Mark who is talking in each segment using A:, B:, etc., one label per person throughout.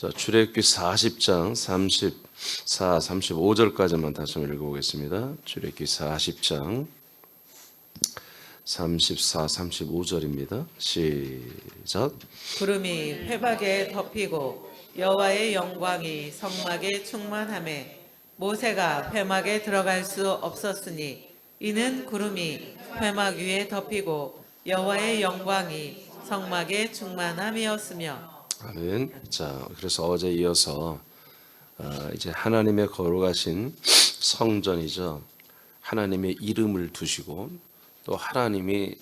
A: 자, 출애굽기 40장 34, 35절까지만 다시 한번 읽어보겠습니다. 출애굽기 40장 34, 35절입니다. 시작.
B: 구름이 회막에 덮이고 여호와의 영광이 성막에 충만하매 모세가 회막에 들어갈 수 없었으니 이는 구름이 회막 위에 덮이고 여호와의 영광이 성막에 충만함이었으며.
A: 아멘. 자, 그래서 어제 이어서 이제 하나님의 거룩하신 성전이죠. 하나님의 이름을 두시고 또 하나님이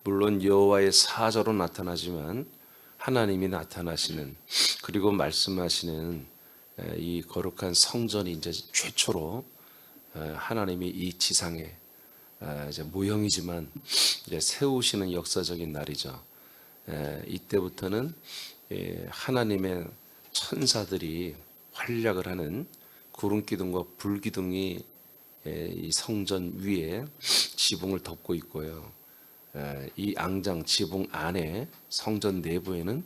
A: 물론 여호와의 사자로 나타나지만 하나님이 나타나시는 그리고 말씀하시는 이 거룩한 성전이 이제 최초로 하나님이 이 지상에 이제 모형이지만 이제 세우시는 역사적인 날이죠. 이때부터는 하나님의 천사들이 활약을 하는 구름 기둥과 불 기둥이 이 성전 위에 지붕을 덮고 있고요. 이 앙장 지붕 안에 성전 내부에는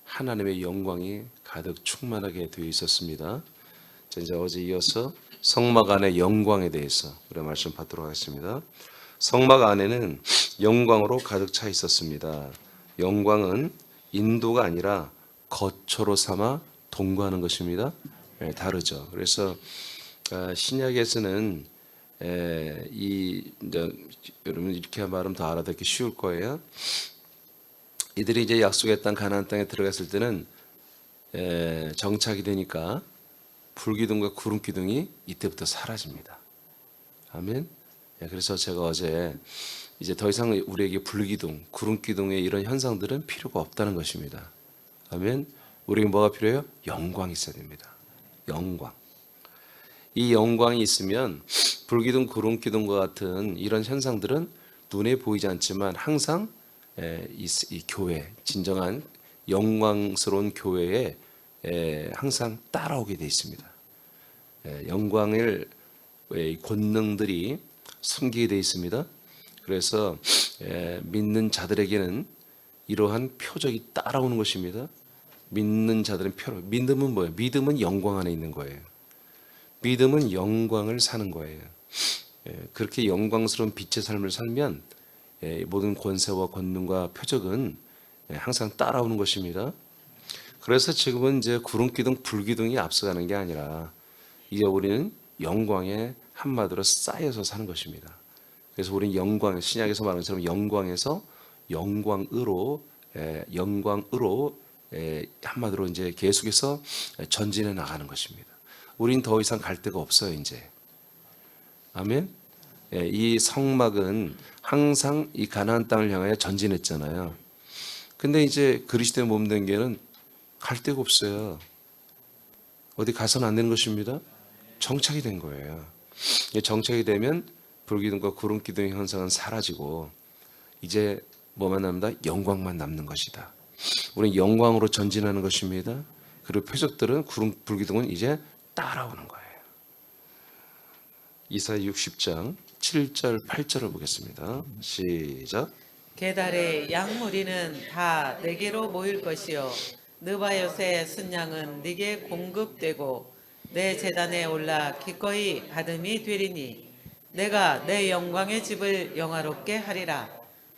A: 하나님의 영광이 가득 충만하게 되어 있었습니다. 자, 이제 어제 이어서 성막 안의 영광에 대해서 우리 말씀 받도록 하겠습니다. 성막 안에는 영광으로 가득 차 있었습니다. 영광은 인도가 아니라 거처로 삼아 동거하는 것입니다. 다르죠. 그래서 신약에서는 여러분 이렇게 말하면 더 알아듣기 쉬울 거예요. 이들이 이제 약속의 땅 가나안 땅에 들어갔을 때는 정착이 되니까 불기둥과 구름 기둥이 이때부터 사라집니다. 아멘. 그래서 제가 어제 이제 더 이상 우리에게 불기둥, 구름 기둥의 이런 현상들은 필요가 없다는 것입니다. 아멘. 우리에게 뭐가 필요해요? 영광이 있어야 됩니다. 영광. 이 영광이 있으면 불기둥, 구름 기둥과 같은 이런 현상들은 눈에 보이지 않지만 항상 이 교회, 진정한 영광스러운 교회에 항상 따라오게 되어 있습니다. 영광의 권능들이 숨기게 되어 있습니다. 그래서 믿는 자들에게는 이러한 표적이 따라오는 것입니다. 믿는 자들은 믿음은 뭐예요? 믿음은 영광 안에 있는 거예요. 믿음은 영광을 사는 거예요. 그렇게 영광스러운 빛의 삶을 살면 모든 권세와 권능과 표적은 항상 따라오는 것입니다. 그래서 지금은 이제 구름 기둥, 불 기둥이 앞서가는 게 아니라 이제 우리는 영광에 한마디로 쌓여서 사는 것입니다. 그래서 우리는 영광, 신약에서 말하는 것처럼 영광에서 영광으로 한마디로 이제 계속해서 전진해 나가는 것입니다. 우린 더 이상 갈 데가 없어요, 이제. 아멘. 이 성막은 항상 이 가나안 땅을 향하여 전진했잖아요. 근데 이제 그리스도의 몸된 게는 갈 데가 없어요. 어디 가서는 안 되는 것입니다. 정착이 된 거예요. 정착이 되면 불기둥과 구름 기둥의 현상은 사라지고 이제 뭐만 남다? 영광만 남는 것이다. 우리는 영광으로 전진하는 것입니다. 그리고 표적들은 구름, 불기둥은 이제 따라오는 거예요. 이사야 60장 7절 8절을 보겠습니다. 시작.
B: 게달의 양무리는 다 내게로 모일 것이요 느바요의 순양은 네게 공급되고 내 제단에 올라 기꺼이 받음이 되리니 내가 내 영광의 집을 영화롭게 하리라.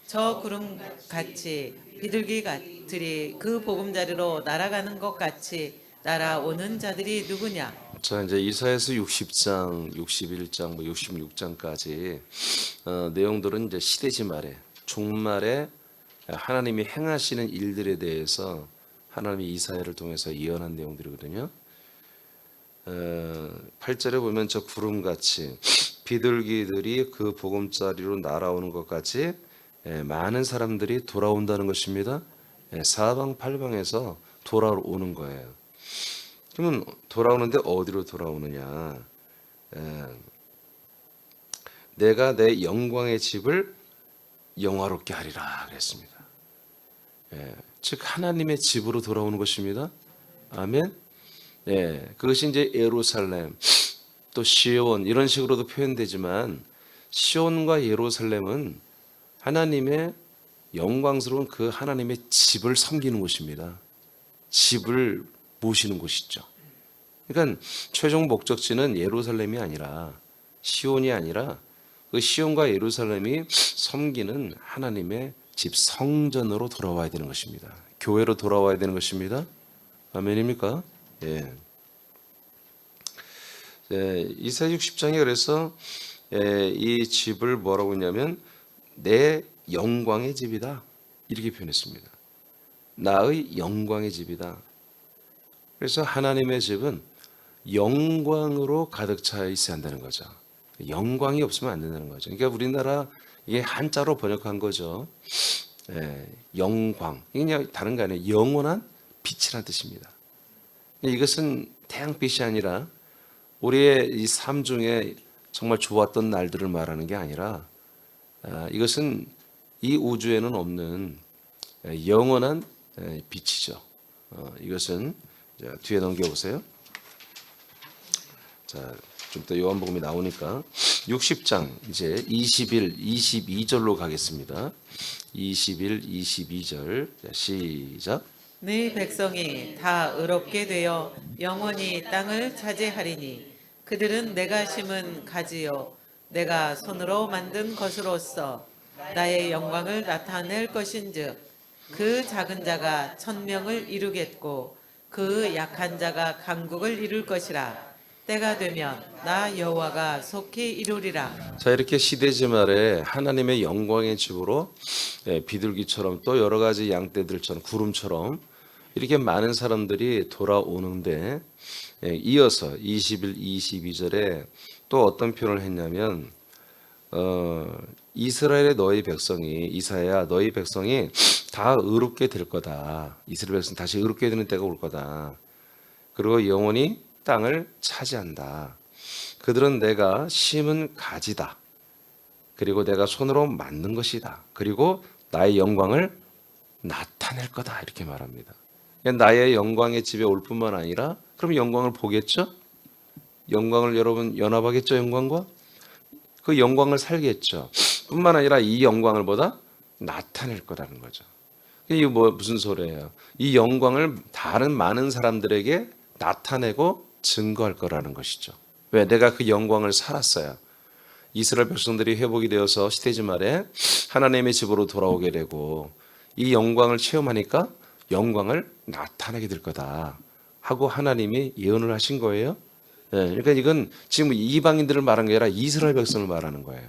B: 저 구름같이 비둘기들이 그 보금자리로 날아가는 것 같이 날아오는 자들이 누구냐?
A: 자, 이제 이사야서 60장, 61장, 66장까지 내용들은 이제 시대지 말에 종말에 하나님이 행하시는 일들에 대해서 하나님이 이사야를 통해서 예언한 내용들이거든요. 8절에 보면 저 구름같이 비둘기들이 그 보금자리로 날아오는 것 같이 많은 사람들이 돌아온다는 것입니다. 사방팔방에서 돌아오는 거예요. 그러면 돌아오는데 어디로 돌아오느냐? 내가 내 영광의 집을 영화롭게 하리라 그랬습니다. 즉 하나님의 집으로 돌아오는 것입니다. 아멘. 그것이 이제 예루살렘 또 시온 이런 식으로도 표현되지만 시온과 예루살렘은 하나님의 영광스러운 그 하나님의 집을 섬기는 곳입니다. 집을 보시는 곳이죠. 그러니까 최종 목적지는 예루살렘이 아니라 시온이 아니라 그 시온과 예루살렘이 섬기는 하나님의 집 성전으로 돌아와야 되는 것입니다. 교회로 돌아와야 되는 것입니다. 아멘입니까? 예. 이사야 60장에 그래서 이 집을 뭐라고 했냐면 내 영광의 집이다 이렇게 표현했습니다. 나의 영광의 집이다. 그래서 하나님의 집은 영광으로 가득 차 있어야 한다는 거죠. 영광이 없으면 안 된다는 거죠. 그러니까 우리나라 이게 한자로 번역한 거죠. 영광. 이게 그냥 다른 게 아니에요. 영원한 빛이라는 뜻입니다. 이것은 태양빛이 아니라 우리의 이 삶 중에 정말 좋았던 날들을 말하는 게 아니라 이것은 이 우주에는 없는 영원한 빛이죠. 이것은 뒤에 넘겨보세요. 자, 좀 더 요한복음이 나오니까 60장 이제 21, 22절로 가겠습니다. 21, 22절 시작.
B: 네 백성이 다 의롭게 되어 영원히 땅을 차지하리니 그들은 내가 심은 가지요 내가 손으로 만든 것으로서 나의 영광을 나타낼 것인즉 그 작은 자가 천명을 이루겠고 그 약한 자가 강국을 이룰 것이라. 때가 되면 나 여호와가 속히 이루리라.
A: 자, 이렇게 시대지 말에 하나님의 영광의 집으로 비둘기처럼 또 여러 가지 양떼들처럼 구름처럼 이렇게 많은 사람들이 돌아오는데 이어서 21, 22절에 또 어떤 표현을 했냐면 이스라엘의 너희 백성이 이사야 너희 백성이 다 의롭게 될 거다. 이스라엘 백성 다시 의롭게 되는 때가 올 거다. 그리고 영원히 땅을 차지한다. 그들은 내가 심은 가지다. 그리고 내가 손으로 만든 것이다. 그리고 나의 영광을 나타낼 거다. 이렇게 말합니다. 나의 영광의 집에 올 뿐만 아니라 그럼 영광을 보겠죠? 영광을 여러분 연합하겠죠? 영광과? 그 영광을 살겠죠. 뿐만 아니라 이 영광을 보다 나타낼 거라는 거죠. 이게 무슨 소리예요? 이 영광을 다른 많은 사람들에게 나타내고 증거할 거라는 것이죠. 왜? 내가 그 영광을 살았어요. 이스라엘 백성들이 회복이 되어서 시대지 말에 하나님의 집으로 돌아오게 되고 이 영광을 체험하니까 영광을 나타내게 될 거다 하고 하나님이 예언을 하신 거예요. 그러니까 이건 지금 이방인들을 말한 게 아니라 이스라엘 백성을 말하는 거예요.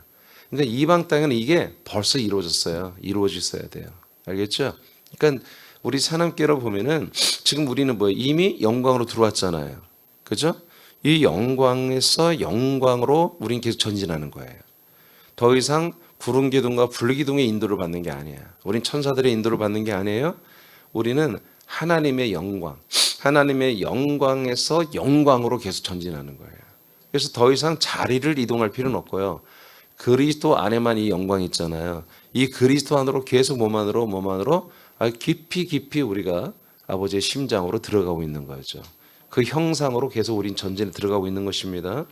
A: 그러니까 이방 땅에는 이게 벌써 이루어졌어요. 이루어졌어야 돼요. 알겠죠? 그러니까 우리 사람께로 보면은 지금 우리는 이미 영광으로 들어왔잖아요. 그죠? 이 영광에서 영광으로 우린 계속 전진하는 거예요. 더 이상 구름 기둥과 불 기둥의 인도를 받는 게 아니에요. 우린 천사들의 인도를 받는 게 아니에요. 우리는 하나님의 영광, 하나님의 영광에서 영광으로 계속 전진하는 거예요. 그래서 더 이상 자리를 이동할 필요는 없고요. 그리스도 안에만 이 영광이 있잖아요. 이 그리스도 안으로 계속 몸 안으로 깊이 우리가 아버지의 심장으로 들어가고 있는 거죠. 그 형상으로 계속 우린 전진에 들어가고 있는 것입니다.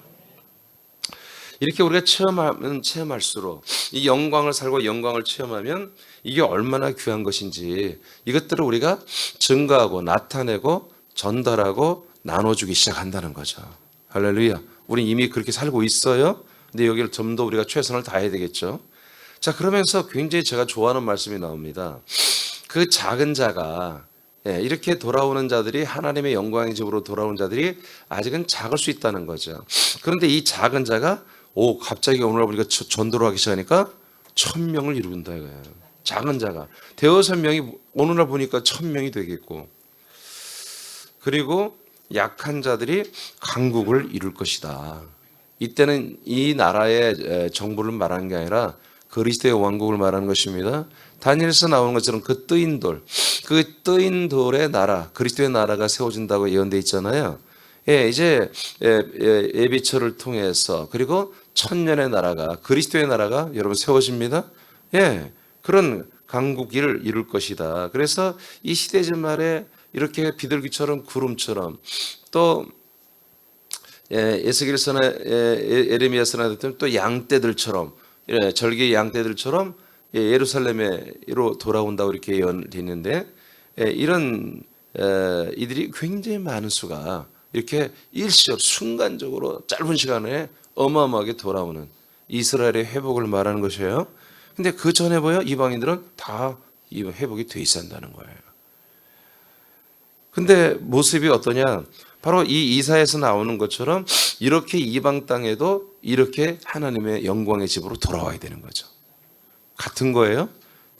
A: 이렇게 우리가 체험하면 체험할수록 이 영광을 살고 영광을 체험하면 이게 얼마나 귀한 것인지 이것들을 우리가 증거하고 나타내고 전달하고 나눠주기 시작한다는 거죠. 할렐루야. 우린 이미 그렇게 살고 있어요. 근데 여기를 좀 더 우리가 최선을 다해야 되겠죠. 자, 그러면서 굉장히 제가 좋아하는 말씀이 나옵니다. 그 작은 자가 이렇게 돌아오는 자들이 하나님의 영광의 집으로 돌아오는 자들이 아직은 작을 수 있다는 거죠. 그런데 이 작은 자가 갑자기 오늘 보니까 전도를 하기 시작하니까 1000명을 이룬다 이거예요. 작은 자가 대여섯 명이 오늘날 보니까 1000명이 되겠고 그리고 약한 자들이 강국을 이룰 것이다. 이때는 이 나라의 정부를 말하는 게 아니라 그리스도의 왕국을 말하는 것입니다. 다니엘서 나오는 것처럼 그 뜨인 돌, 그 뜨인 돌의 나라, 그리스도의 나라가 세워진다고 예언되어 있잖아요. 이제 예비처를 통해서 그리고 천년의 나라가 그리스도의 나라가 여러분 세워집니다. 그런 강국을 이룰 것이다. 그래서 이 시대지 말에 이렇게 비둘기처럼 구름처럼 또 에스겔서나 에레미야서나 또 양떼들처럼 절개 양떼들처럼 예루살렘으로 돌아온다고 이렇게 예언되어 있는데 이런 이들이 굉장히 많은 수가 이렇게 일시적 순간적으로 짧은 시간에 어마어마하게 돌아오는 이스라엘의 회복을 말하는 것이에요. 근데 그 전에 보여 이방인들은 다 이 회복이 돼 있었다는 거예요. 근데 모습이 어떠냐? 바로 이 이사에서 나오는 것처럼 이렇게 이방 땅에도 이렇게 하나님의 영광의 집으로 돌아와야 되는 거죠. 같은 거예요.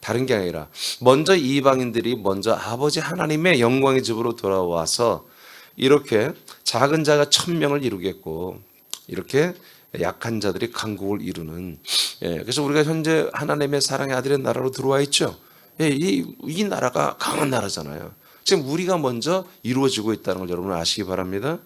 A: 다른 게 아니라 먼저 이방인들이 먼저 아버지 하나님의 영광의 집으로 돌아와서 이렇게 작은 자가 1000명을 이루겠고 이렇게 약한 자들이 강국을 이루는 그래서 우리가 현재 하나님의 사랑의 아들의 나라로 들어와 있죠. 이 나라가 강한 나라잖아요. 지금 우리가 먼저 이루어지고 있다는 걸 여러분 아시기 바랍니다.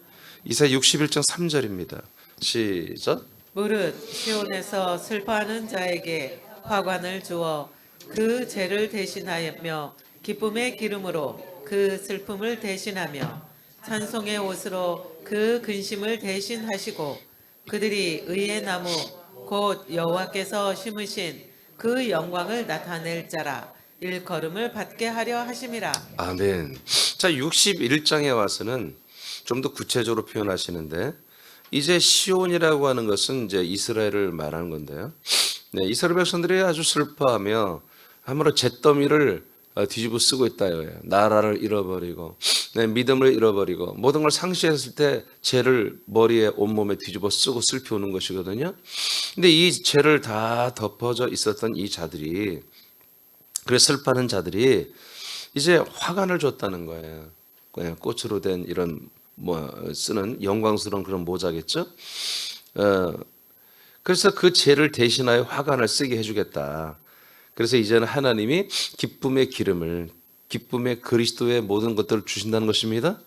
A: 이사야 61장 3절입니다. 시작.
B: 무릇 시온에서 슬퍼하는 자에게 화관을 주어 그 죄를 대신하며 기쁨의 기름으로 그 슬픔을 대신하며 찬송의 옷으로 그 근심을 대신하시고 그들이 의의 나무 곧 여호와께서 심으신 그 영광을 나타낼 자라 일컬음을 받게 하려 하심이라.
A: 아멘. 자, 61장에 와서는 좀 더 구체적으로 표현하시는데 이제 시온이라고 하는 것은 이제 이스라엘을 말하는 건데요. 네, 이스라엘 백성들이 아주 슬퍼하며 아무런 잿더미를 뒤집어 쓰고 있다요. 나라를 잃어버리고 믿음을 잃어버리고 모든 걸 상실했을 때 죄를 머리에 온몸에 뒤집어 쓰고 슬피 우는 것이거든요. 근데 이 죄를 다 덮어져 있었던 이 자들이 그래서 슬퍼하는 자들이 이제 화관을 줬다는 거예요. 그냥 꽃으로 된 이런 쓰는 영광스러운 그런 모자겠죠. 그래서 그 죄를 대신하여 화관을 쓰게 해주겠다. 그래서 이제는 하나님이 기쁨의 기름을 기쁨의 그리스도의 모든 것들을 주신다는 것입니다.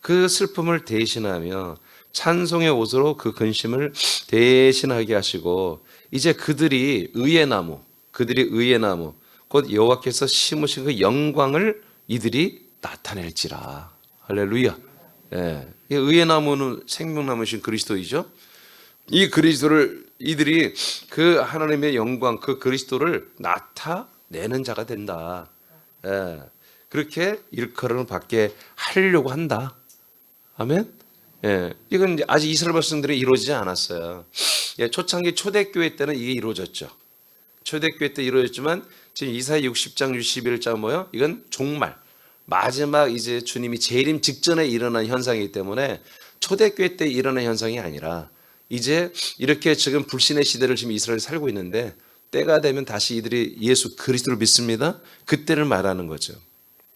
A: 그 슬픔을 대신하며 찬송의 옷으로 그 근심을 대신하게 하시고 이제 그들이 의의 나무 곧 여호와께서 심으신 그 영광을 이들이 나타낼지라. 할렐루야. 의의 나무는 생명나무신 그리스도이죠. 이 그리스도를 이들이 그 하나님의 영광 그 그리스도를 나타내는 자가 된다. 그렇게 일컬음을 받게 하려고 한다. 아멘. 이건 이제 아직 이스라엘 백성들이 이루어지지 않았어요. 초창기 초대교회 때는 이게 이루어졌죠. 초대교회 때 이루어졌지만 지금 이사야 60장 61장 뭐요? 이건 종말 마지막 이제 주님이 재림 직전에 일어난 현상이기 때문에 초대교회 때 일어난 현상이 아니라 이제 이렇게 지금 불신의 시대를 지금 이스라엘이 살고 있는데 때가 되면 다시 이들이 예수 그리스도를 믿습니다. 그때를 말하는 거죠.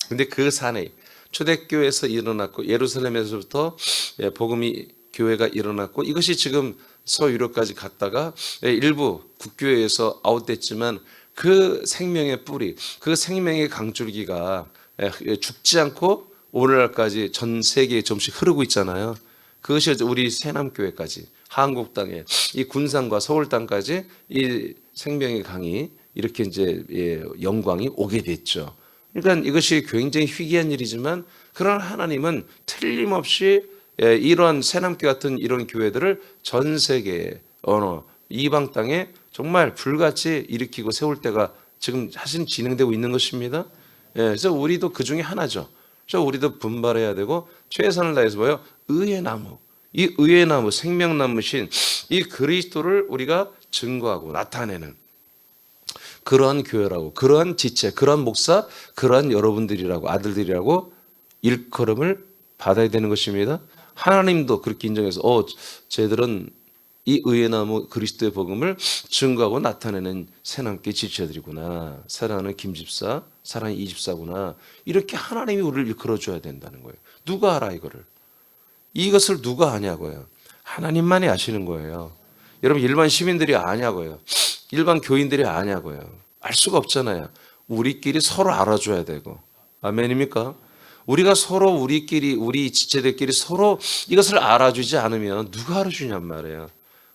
A: 근데 그 산에 초대교회에서 일어났고 예루살렘에서부터 복음이 교회가 일어났고 이것이 지금 서유럽까지 갔다가 일부 국교회에서 아웃됐지만 그 생명의 뿌리, 그 생명의 강줄기가 죽지 않고 오늘날까지 전 세계에 좀씩 흐르고 있잖아요. 그것이 우리 새남교회까지 한국 땅에 이 군산과 서울 땅까지 이 생명의 강이 이렇게 이제 영광이 오게 됐죠. 그러니까 이것이 굉장히 희귀한 일이지만 그러나 하나님은 틀림없이 이런 새남교회 같은 이런 교회들을 전 세계에 이방 땅에 정말 불같이 일으키고 세울 때가 지금 사실 진행되고 있는 것입니다. 그래서 우리도 그 중에 하나죠. 그래서 우리도 분발해야 되고 최선을 다해서 뭐요? 의의 나무, 이 의의 나무, 생명나무신 이 그리스도를 우리가 증거하고 나타내는 그러한 교회라고, 그러한 지체, 그러한 목사, 그러한 여러분들이라고 아들들이라고 일컬음을 받아야 되는 것입니다. 하나님도 그렇게 인정해서 쟤들은 이 의의 나무 그리스도의 복음을 증거하고 나타내는 새남교 지체들이구나. 사랑하는 김집사, 사랑하는 이집사구나. 이렇게 하나님이 우리를 일컬어줘야 된다는 거예요. 누가 알아 이거를? 이것을 누가 아냐고요? 하나님만이 아시는 거예요. 여러분 일반 시민들이 아냐고요. 일반 교인들이 아냐고요. 알 수가 없잖아요. 우리끼리 서로 알아줘야 되고. 아멘입니까? 우리가 서로 우리끼리 우리 지체들끼리 서로 이것을 알아주지 않으면 누가 알아주냔 말이에요.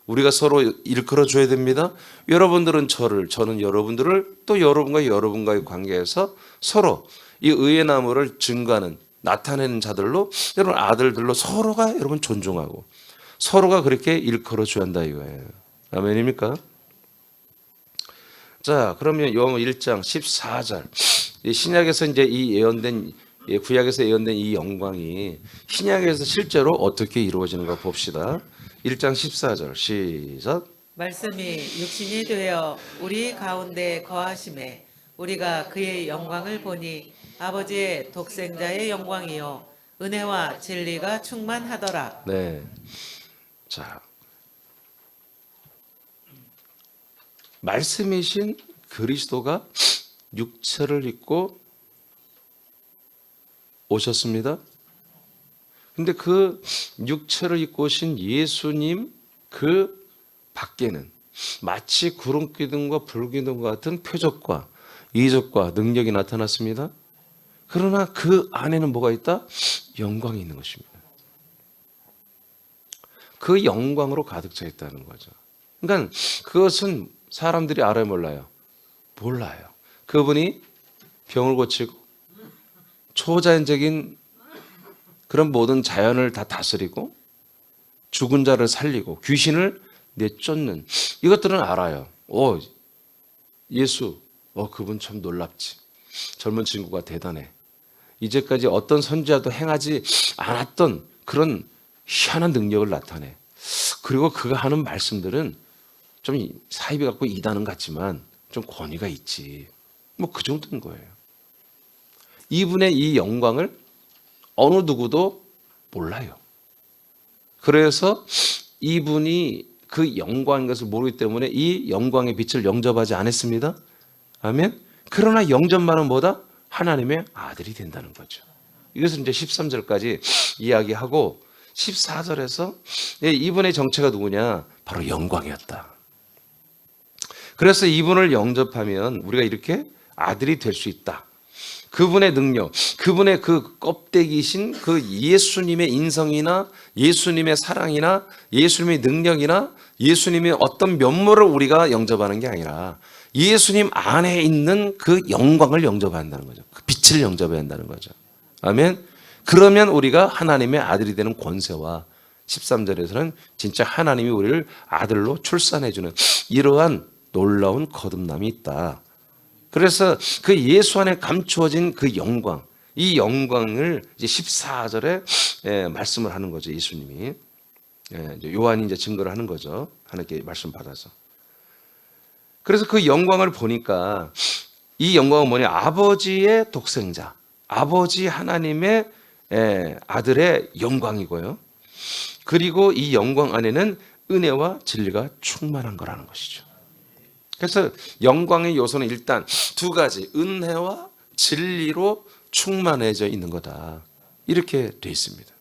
A: 우리가 서로 일컬어줘야 됩니다. 여러분들은 저는 여러분들을 또 여러분과 여러분과의 관계에서 서로 이 의의 나무를 증거하는 나타내는 자들로 여러분 아들들로 서로가 여러분 존중하고 서로가 그렇게 일컬어줘야 한다 이거예요. 아멘입니까? 자, 그러면 요한 1장 14절 이 신약에서 이제 이 예언된 구약에서 예언된 이 영광이 신약에서 실제로 어떻게 이루어지는가 봅시다. 1장 14절 시작.
B: 말씀이 육신이 되어 우리 가운데 거하심에 우리가 그의 영광을 보니 아버지의 독생자의 영광이요 은혜와 진리가 충만하더라.
A: 네. 자, 말씀이신 그리스도가 육체를 입고 오셨습니다. 근데 그 육체를 입고 오신 예수님 그 밖에는 마치 구름 기둥과 불 기둥과 같은 표적과 이적과 능력이 나타났습니다. 그러나 그 안에는 뭐가 있다? 영광이 있는 것입니다. 그 영광으로 가득 차 있다는 거죠. 그러니까 그것은 사람들이 알아요, 몰라요? 몰라요. 그분이 병을 고치고 초자연적인 그런 모든 자연을 다 다스리고 죽은 자를 살리고 귀신을 내쫓는 이것들은 알아요. 예수, 그분 참 놀랍지. 젊은 친구가 대단해. 이제까지 어떤 선지자도 행하지 않았던 그런 희한한 능력을 나타내. 그리고 그가 하는 말씀들은 좀 사이비 같고 이단은 같지만 좀 권위가 있지. 뭐 그 정도인 거예요. 이분의 이 영광을 어느 누구도 몰라요. 그래서 이분이 그 영광인 것을 모르기 때문에 이 영광의 빛을 영접하지 않았습니다. 아멘. 그러나 영접만은 뭐다? 하나님의 아들이 된다는 거죠. 이것을 이제 13절까지 이야기하고 14절에서 이분의 정체가 누구냐? 바로 영광이었다. 그래서 이분을 영접하면 우리가 이렇게 아들이 될 수 있다. 그분의 능력, 그분의 그 껍데기신 그 예수님의 인성이나 예수님의 사랑이나 예수님의 능력이나 예수님의 어떤 면모를 우리가 영접하는 게 아니라 예수님 안에 있는 그 영광을 영접한다는 거죠. 그 빛을 영접해야 한다는 거죠. 아멘. 그러면 우리가 하나님의 아들이 되는 권세와 13절에서는 진짜 하나님이 우리를 아들로 출산해주는 이러한 놀라운 거듭남이 있다. 그래서 그 예수 안에 감추어진 그 영광, 이 영광을 이제 14절에 말씀을 하는 거죠. 예수님이. 요한이 이제 증거를 하는 거죠. 하나님께 말씀 받아서. 그래서 그 영광을 보니까 이 영광은 뭐냐? 아버지의 독생자, 아버지 하나님의 아들의 영광이고요. 그리고 이 영광 안에는 은혜와 진리가 충만한 거라는 것이죠. 그래서 영광의 요소는 일단 두 가지, 은혜와 진리로 충만해져 있는 거다. 이렇게 되어 있습니다.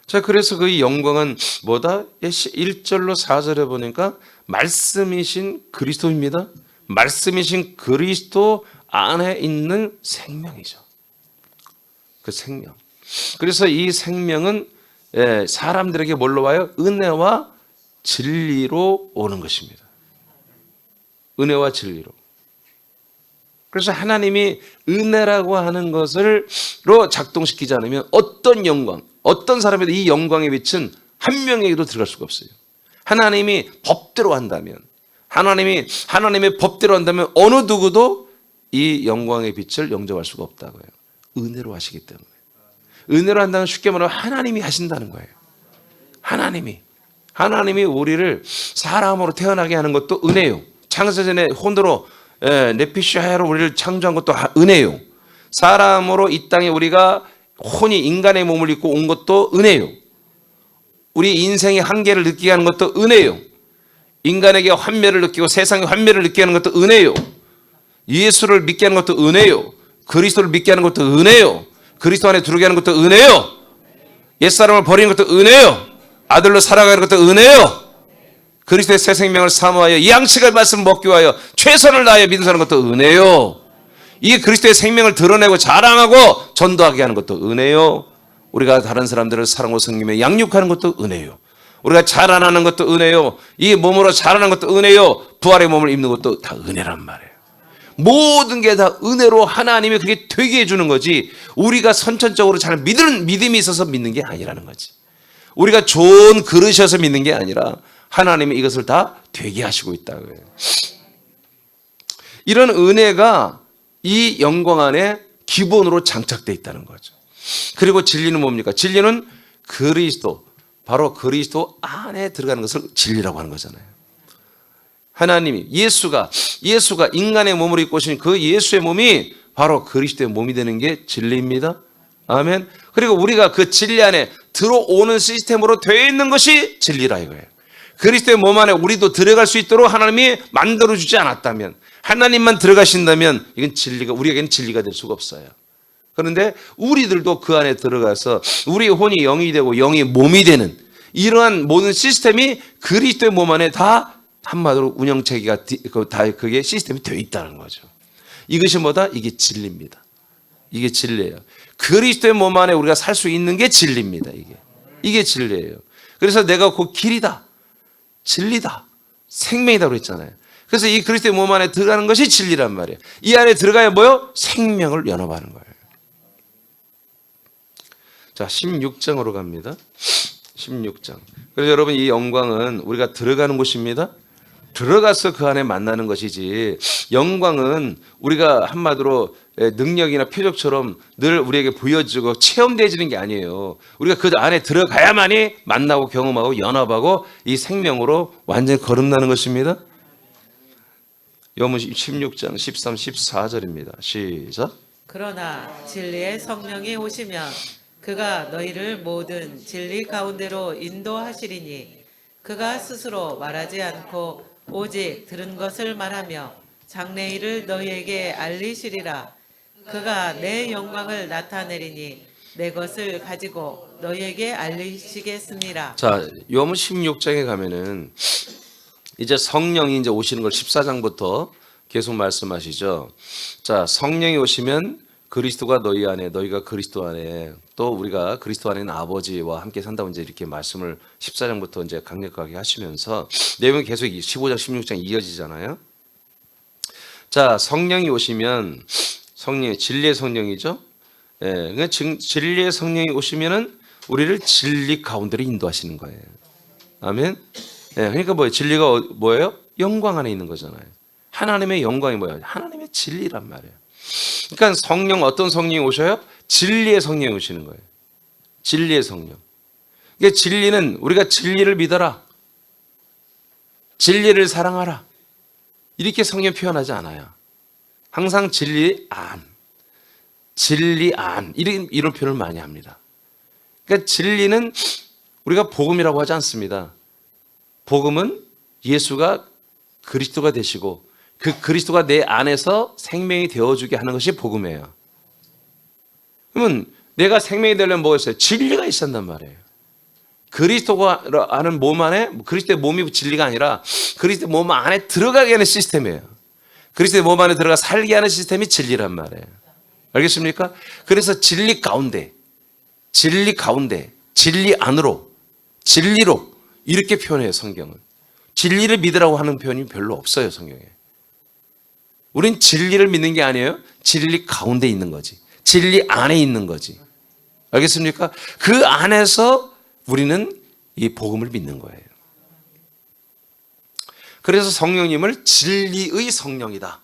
A: 자, 그래서 그 영광은 뭐다? 1절로 4절에 보니까 말씀이신 그리스도입니다. 말씀이신 그리스도 안에 있는 생명이죠. 그 생명. 그래서 이 생명은 사람들에게 뭘로 와요? 은혜와 진리로 오는 것입니다. 은혜와 진리로. 그래서 하나님이 은혜라고 하는 것을로 작동시키지 않으면 어떤 영광, 어떤 사람에도 이 영광의 빛은 한 명에게도 들어갈 수가 없어요. 하나님이 법대로 한다면, 하나님의 법대로 한다면 어느 누구도 이 영광의 빛을 영접할 수가 없다고요. 은혜로 하시기 때문에. 은혜로 한다는 쉽게 말하면 하나님이 하신다는 거예요. 하나님이 우리를 사람으로 태어나게 하는 것도 은혜요. 창세전에 혼으로 네피시하야로 우리를 창조한 것도 은혜요. 사람으로 이 땅에 우리가 혼이 인간의 몸을 입고 온 것도 은혜요. 우리 인생의 한계를 느끼게 하는 것도 은혜요. 인간에게 환멸을 느끼고 세상의 환멸을 느끼게 하는 것도 은혜요. 예수를 믿게 하는 것도 은혜요. 그리스도를 믿게 하는 것도 은혜요. 그리스도 안에 들어오게 하는 것도 은혜요. 옛사람을 버리는 것도 은혜요. 아들로 살아가는 것도 은혜요. 그리스도의 새 생명을 사모하여 이 양식의 말씀을 먹기 위하여 최선을 다하여 믿음 사는 것도 은혜요. 이 그리스도의 생명을 드러내고 자랑하고 전도하게 하는 것도 은혜요. 우리가 다른 사람들을 사랑하고 섬기며 양육하는 것도 은혜요. 우리가 자라나는 것도 은혜요. 이 몸으로 자라나는 것도 은혜요. 부활의 몸을 입는 것도 다 은혜란 말이에요. 모든 게 다 은혜로 하나님이 그게 되게 해주는 거지, 우리가 선천적으로 잘 믿음이 있어서 믿는 게 아니라는 거지. 우리가 좋은 그릇이어서 믿는 게 아니라 하나님이 이것을 다 되게 하시고 있다고요. 이런 은혜가 이 영광 안에 기본으로 장착되어 있다는 거죠. 그리고 진리는 뭡니까? 진리는 그리스도, 바로 그리스도 안에 들어가는 것을 진리라고 하는 거잖아요. 하나님이 예수가 인간의 몸을 입고 오신 그 예수의 몸이 바로 그리스도의 몸이 되는 게 진리입니다. 아멘. 그리고 우리가 그 진리 안에 들어오는 시스템으로 되어 있는 것이 진리라 이거예요. 그리스도의 몸 안에 우리도 들어갈 수 있도록 하나님이 만들어주지 않았다면, 하나님만 들어가신다면 이건 진리가, 우리에게는 진리가 될 수가 없어요. 그런데 우리들도 그 안에 들어가서 우리 혼이 영이 되고 영이 몸이 되는 이러한 모든 시스템이 그리스도의 몸 안에 다 한마디로 운영체계가 다 그게 시스템이 되어 있다는 거죠. 이것이 뭐다? 이게 진리입니다. 이게 진리예요. 그리스도의 몸 안에 우리가 살 수 있는 게 진리입니다. 이게 진리예요. 그래서 내가 그 길이다, 진리다, 생명이다 그랬잖아요. 그래서 이 그리스도의 몸 안에 들어가는 것이 진리란 말이에요. 이 안에 들어가야 뭐요? 생명을 연합하는 거예요. 자, 16장으로 갑니다. 16장. 그래서 여러분, 이 영광은 우리가 들어가는 곳입니다. 들어가서 그 안에 만나는 것이지, 영광은 우리가 한마디로 능력이나 표적처럼 늘 우리에게 보여지고 체험되어지는 게 아니에요. 우리가 그 안에 들어가야만이 만나고 경험하고 연합하고 이 생명으로 완전히 거듭나는 것입니다. 요문 16장 13, 14절입니다. 시작.
B: 그러나 진리의 성령이 오시면 그가 너희를 모든 진리 가운데로 인도하시리니 그가 스스로 말하지 않고 오직 들은 것을 말하며 장래일을 너희에게 알리시리라. 그가 내 영광을 나타내리니 내 것을 가지고 너희에게 알리시겠습니다.
A: 자, 요문 16장에 가면은 이제 성령이 이제 오시는 걸 14장부터 계속 말씀하시죠. 자, 성령이 오시면 그리스도가 너희 안에, 너희가 그리스도 안에, 또 우리가 그리스도 안에 있는 아버지와 함께 산다고 이제 이렇게 말씀을 14장부터 이제 강력하게 하시면서 내용이 계속 15장, 16장 이어지잖아요. 자, 성령이 오시면 성령, 진리의 성령이죠. 예, 그러니까 진리의 성령이 오시면은 우리를 진리 가운데로 인도하시는 거예요. 아멘. 예, 그러니까 뭐예요? 진리가 뭐예요? 영광 안에 있는 거잖아요. 하나님의 영광이 뭐예요? 하나님의 진리란 말이에요. 그러니까 성령, 어떤 성령이 오셔요? 진리의 성령이 오시는 거예요. 진리의 성령. 그러니까 진리는 우리가 진리를 믿어라, 진리를 사랑하라, 이렇게 성령 표현하지 않아요. 항상 진리 안, 진리 안, 이런 표현을 많이 합니다. 그러니까 진리는 우리가 복음이라고 하지 않습니다. 복음은 예수가 그리스도가 되시고 그 그리스도가 내 안에서 생명이 되어주게 하는 것이 복음이에요. 그러면 내가 생명이 되려면 뭐가 있어요? 진리가 있어야 한단 말이에요. 그리스도가 아는 몸 안에, 그리스도의 몸이 진리가 아니라 그리스도의 몸 안에 들어가게 하는 시스템이에요. 그리스도의 몸 안에 들어가 살게 하는 시스템이 진리란 말이에요. 알겠습니까? 그래서 진리 가운데, 진리 안으로, 진리로 이렇게 표현해요, 성경은. 진리를 믿으라고 하는 표현이 별로 없어요, 성경에. 우린 진리를 믿는 게 아니에요. 진리 가운데 있는 거지. 진리 안에 있는 거지. 알겠습니까? 그 안에서 우리는 이 복음을 믿는 거예요. 그래서 성령님을 진리의 성령이다,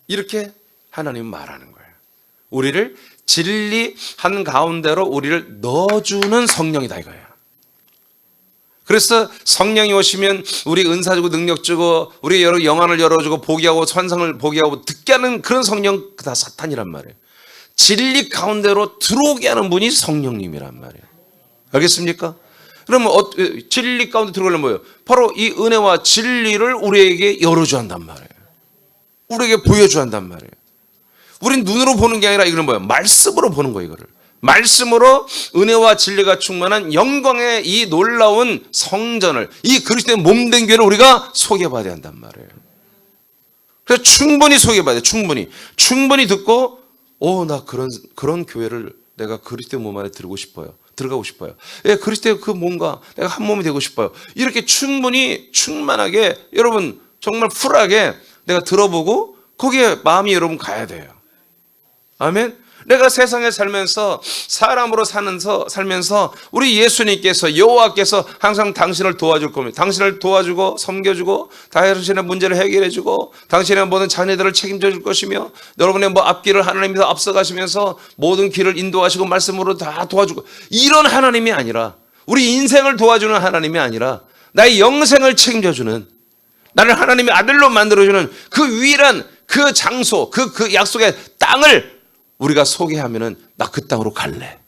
A: 이렇게 하나님은 말하는 거예요. 우리를 진리한 가운데로 우리를 넣어주는 성령이다 이거예요. 그래서 성령이 오시면 우리 은사 주고 능력 주고 우리 여러 영안을 열어주고 보게 하고 환상을 보게 하고 듣게 하는 그런 성령, 다 사탄이란 말이에요. 진리 가운데로 들어오게 하는 분이 성령님이란 말이에요. 알겠습니까? 그러면 진리 가운데 들어가려면 뭐예요? 바로 이 은혜와 진리를 우리에게 열어줘야 한단 말이에요. 우리에게 보여줘야 한단 말이에요. 우린 눈으로 보는 게 아니라 이거는 뭐예요? 말씀으로 보는 거예요. 이거를 말씀으로 은혜와 진리가 충만한 영광의 이 놀라운 성전을, 이 그리스도의 몸된 교회를 우리가 소개받아야 한단 말이에요. 그래서 충분히 소개받아야 돼요. 충분히 듣고 나 그런 교회를 내가 그리스도의 몸 안에 들어가고 싶어요. 예, 그리스도의 그 몸과 내가 한 몸이 되고 싶어요. 이렇게 충분히 충만하게 여러분 정말 풀하게 내가 들어보고 거기에 마음이 여러분 가야 돼요. 아멘. 내가 세상에 살면서 사람으로 살면서 우리 예수님께서 여호와께서 항상 당신을 도와줄 겁니다. 당신을 도와주고 섬겨주고 당신의 문제를 해결해주고 당신의 모든 자녀들을 책임져 줄 것이며 여러분의 앞길을 하나님께서 앞서가시면서 모든 길을 인도하시고 말씀으로 다 도와주고 이런 하나님이 아니라 우리 인생을 도와주는 하나님이 아니라 나의 영생을 책임져주는 나를 하나님의 아들로 만들어주는 그 유일한 그 장소 그 약속의 땅을 우리가 소개하면은 나 그 땅으로 갈래.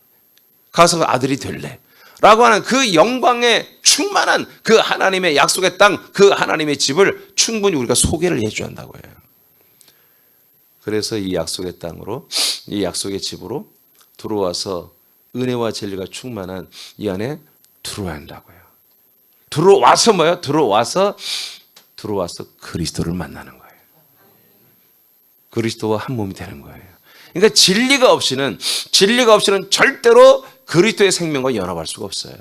A: 가서 아들이 될래. 라고 하는 그 영광에 충만한 그 하나님의 약속의 땅, 그 하나님의 집을 충분히 우리가 소개를 해줘야 한다고 해요. 그래서 이 약속의 땅으로, 이 약속의 집으로 들어와서 은혜와 진리가 충만한 이 안에 들어와야 한다고요. 들어와서 뭐예요? 들어와서 그리스도를 만나는 거예요. 그리스도와 한 몸이 되는 거예요. 그러니까 진리가 없이는 절대로 그리스도의 생명과 연합할 수가 없어요.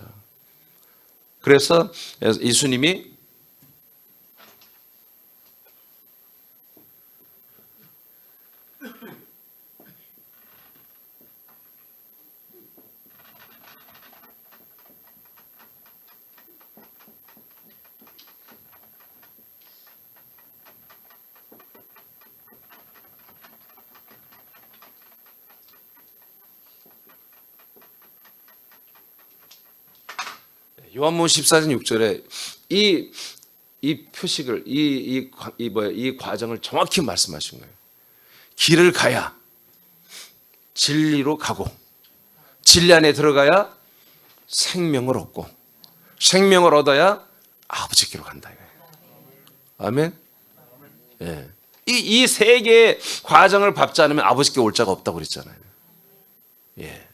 A: 그래서 예수님이 요한복음 14장 6절에 이 표식을 이 과정을 정확히 말씀하신 거예요. 길을 가야 진리로 가고 진리 안에 들어가야 생명을 얻고 생명을 얻어야 아버지께로 간다 이거예요. 아멘. 예. 이 세 개의 과정을 밟지 않으면 아버지께 올 자가 없다고 그랬잖아요. 예.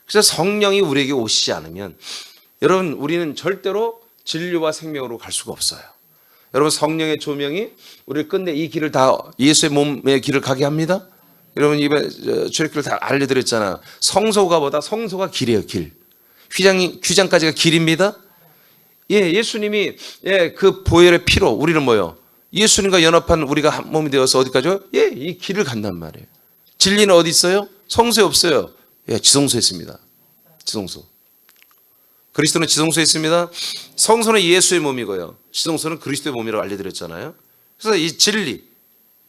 A: 그래서 성령이 우리에게 오시지 않으면 여러분 우리는 절대로 진리와 생명으로 갈 수가 없어요. 여러분 성령의 조명이 우리를 끝내 이 길을 다 예수의 몸의 길을 가게 합니다. 여러분 이번에 출애굽기를 다 알려드렸잖아. 성소가 길이에요. 길. 휘장까지가 길입니다. 예수님이 그 보혈의 피로 우리는 뭐요? 예수님과 연합한 우리가 한 몸이 되어서 어디까지요? 이 길을 간단 말이에요. 진리는 어디 있어요? 성소에 없어요. 지성소에 있습니다. 지성소. 그리스도는 지성소에 있습니다. 성소는 예수의 몸이고요. 지성소는 그리스도의 몸이라고 알려드렸잖아요. 그래서 이 진리.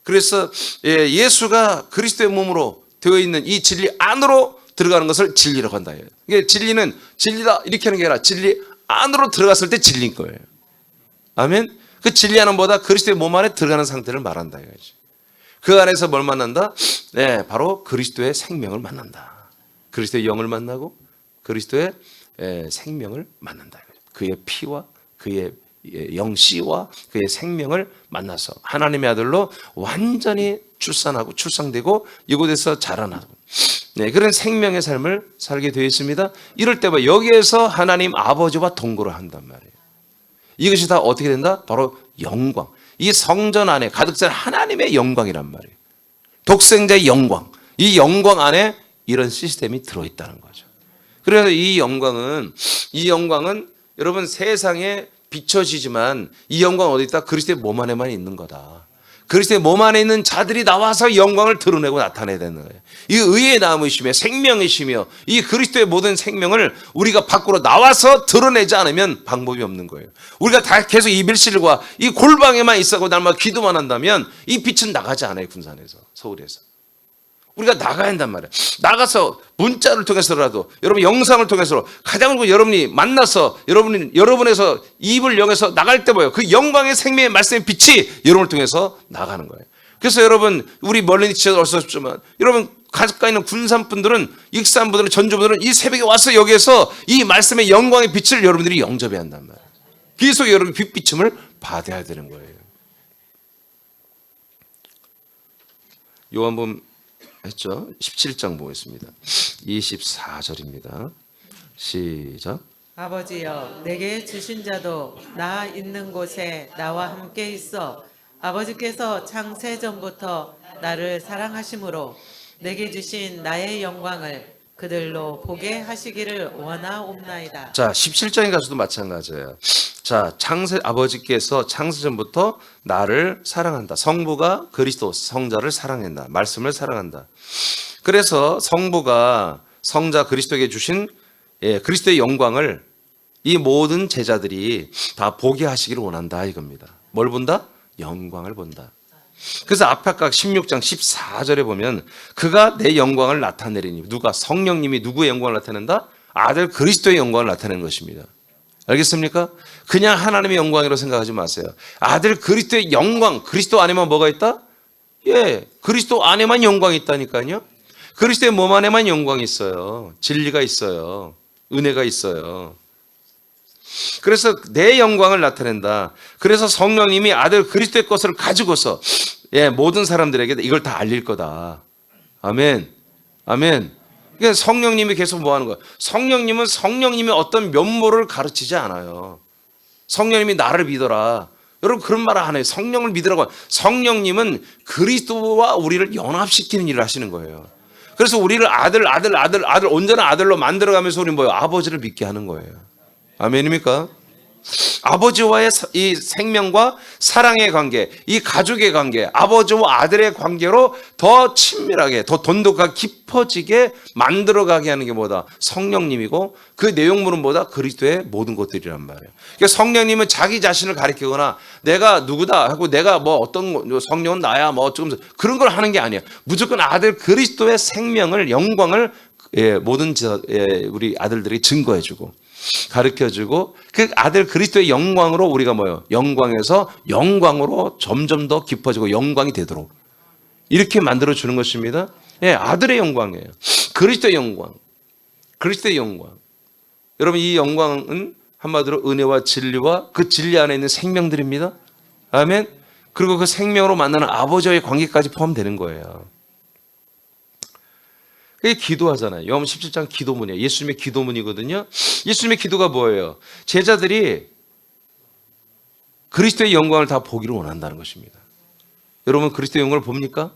A: 그래서 예수가 그리스도의 몸으로 되어 있는 이 진리 안으로 들어가는 것을 진리라고 한다. 이게 진리는 진리다 이렇게 하는 게 아니라 진리 안으로 들어갔을 때 진리인 거예요. 아멘. 그 진리 안은 뭐다? 그리스도의 몸 안에 들어가는 상태를 말한다 이거지. 그 안에서 뭘 만난다? 바로 그리스도의 생명을 만난다. 그리스도의 영을 만나고 그리스도의 생명을 만난다. 그의 피와 그의 영씨와 그의 생명을 만나서 하나님의 아들로 완전히 출산하고 출생되고 이곳에서 자라나고 그런 생명의 삶을 살게 되어 있습니다. 이럴 때 여기에서 하나님 아버지와 동거를 한단 말이에요. 이것이 다 어떻게 된다? 바로 영광. 이 성전 안에 가득 찬 하나님의 영광이란 말이에요. 독생자의 영광. 이 영광 안에 이런 시스템이 들어있다는 거죠. 그래서 이 영광은 여러분 세상에 비춰지지만 이 영광은 어디 있다? 그리스도의 몸 안에만 있는 거다. 그리스도의 몸 안에 있는 자들이 나와서 영광을 드러내고 나타내야 되는 거예요. 이 의의 나무이시며 생명이시며 이 그리스도의 모든 생명을 우리가 밖으로 나와서 드러내지 않으면 방법이 없는 거예요. 우리가 다 계속 이 밀실과 이 골방에만 있어고 날마다 기도만 한다면 이 빛은 나가지 않아요. 군산에서, 서울에서. 우리가 나가야 한단 말이에요. 나가서 문자를 통해서라도 여러분 영상을 통해서 가장 여러분이 만나서 여러분에서 입을 영해서 나갈 때 뭐예요? 그 영광의 생명의 말씀의 빛이 여러분을 통해서 나가는 거예요. 그래서 여러분 우리 멀리 지쳐서 어설프지만 여러분 가까이 있는 군산분들은 익산분들은 전주분들은 이 새벽에 와서 여기에서 이 말씀의 영광의 빛을 여러분들이 영접해야 한단 말이에요. 계속 여러분 빛비춤을 받아야 되는 거예요. 요한복음 했죠. 17장 보겠습니다. 24절입니다. 시작.
B: 아버지여 내게 주신 자도 나 있는 곳에 나와 함께 있어 아버지께서 창세 전부터 나를 사랑하심으로 내게 주신 나의 영광을 그들로 보게 하시기를 원하옵나이다.
A: 자, 17장에 가서도 마찬가지예요. 자, 아버지께서 창세전부터 나를 사랑한다. 성부가 그리스도 성자를 사랑한다. 말씀을 사랑한다. 그래서 성부가 성자 그리스도에게 주신 그리스도의 영광을 이 모든 제자들이 다 보게 하시기를 원한다 이겁니다. 뭘 본다? 영광을 본다. 그래서 앞에 아까 16장 14절에 보면 그가 내 영광을 나타내리니, 누가? 성령님이 누구의 영광을 나타낸다? 아들 그리스도의 영광을 나타내는 것입니다. 알겠습니까? 그냥 하나님의 영광이라고 생각하지 마세요. 아들 그리스도의 영광, 그리스도 안에만 뭐가 있다? 예, 그리스도 안에만 영광이 있다니까요. 그리스도의 몸 안에만 영광이 있어요. 진리가 있어요. 은혜가 있어요. 그래서 내 영광을 나타낸다. 그래서 성령님이 아들 그리스도의 것을 가지고서 모든 사람들에게 이걸 다 알릴 거다. 아멘. 아멘. 그러니까 성령님이 계속 뭐 하는 거야? 성령님은 성령님의 어떤 면모를 가르치지 않아요. 성령님이 나를 믿어라. 여러분 그런 말 안 해요. 성령을 믿으라고. 성령님은 그리스도와 우리를 연합시키는 일을 하시는 거예요. 그래서 우리를 아들 온전한 아들로 만들어가면서 우리 뭐예요? 아버지를 믿게 하는 거예요. 아멘입니까? 아버지와의 이 생명과 사랑의 관계, 이 가족의 관계, 아버지와 아들의 관계로 더 친밀하게, 더 돈독하게 깊어지게 만들어가게 하는 게 뭐다? 성령님이고 그 내용물은 뭐다? 그리스도의 모든 것들이란 말이에요. 그러니까 성령님은 자기 자신을 가리키거나 내가 누구다 하고 내가 뭐 어떤 성령은 나야 뭐 어쩌면서 그런 걸 하는 게 아니에요. 무조건 아들 그리스도의 생명을, 영광을 모든 우리 아들들이 증거해주고 가르쳐주고 그 아들 그리스도의 영광으로 우리가 뭐예요? 영광에서 영광으로 점점 더 깊어지고 영광이 되도록 이렇게 만들어주는 것입니다. 아들의 영광이에요. 그리스도의 영광. 그리스도의 영광. 여러분 이 영광은 한마디로 은혜와 진리와 그 진리 안에 있는 생명들입니다. 아멘. 그리고 그 생명으로 만나는 아버지와의 관계까지 포함되는 거예요. 기도하잖아요. 요한복음 17장 기도문이에요. 예수님의 기도문이거든요. 예수님의 기도가 뭐예요? 제자들이 그리스도의 영광을 다 보기를 원한다는 것입니다. 여러분 그리스도의 영광을 봅니까?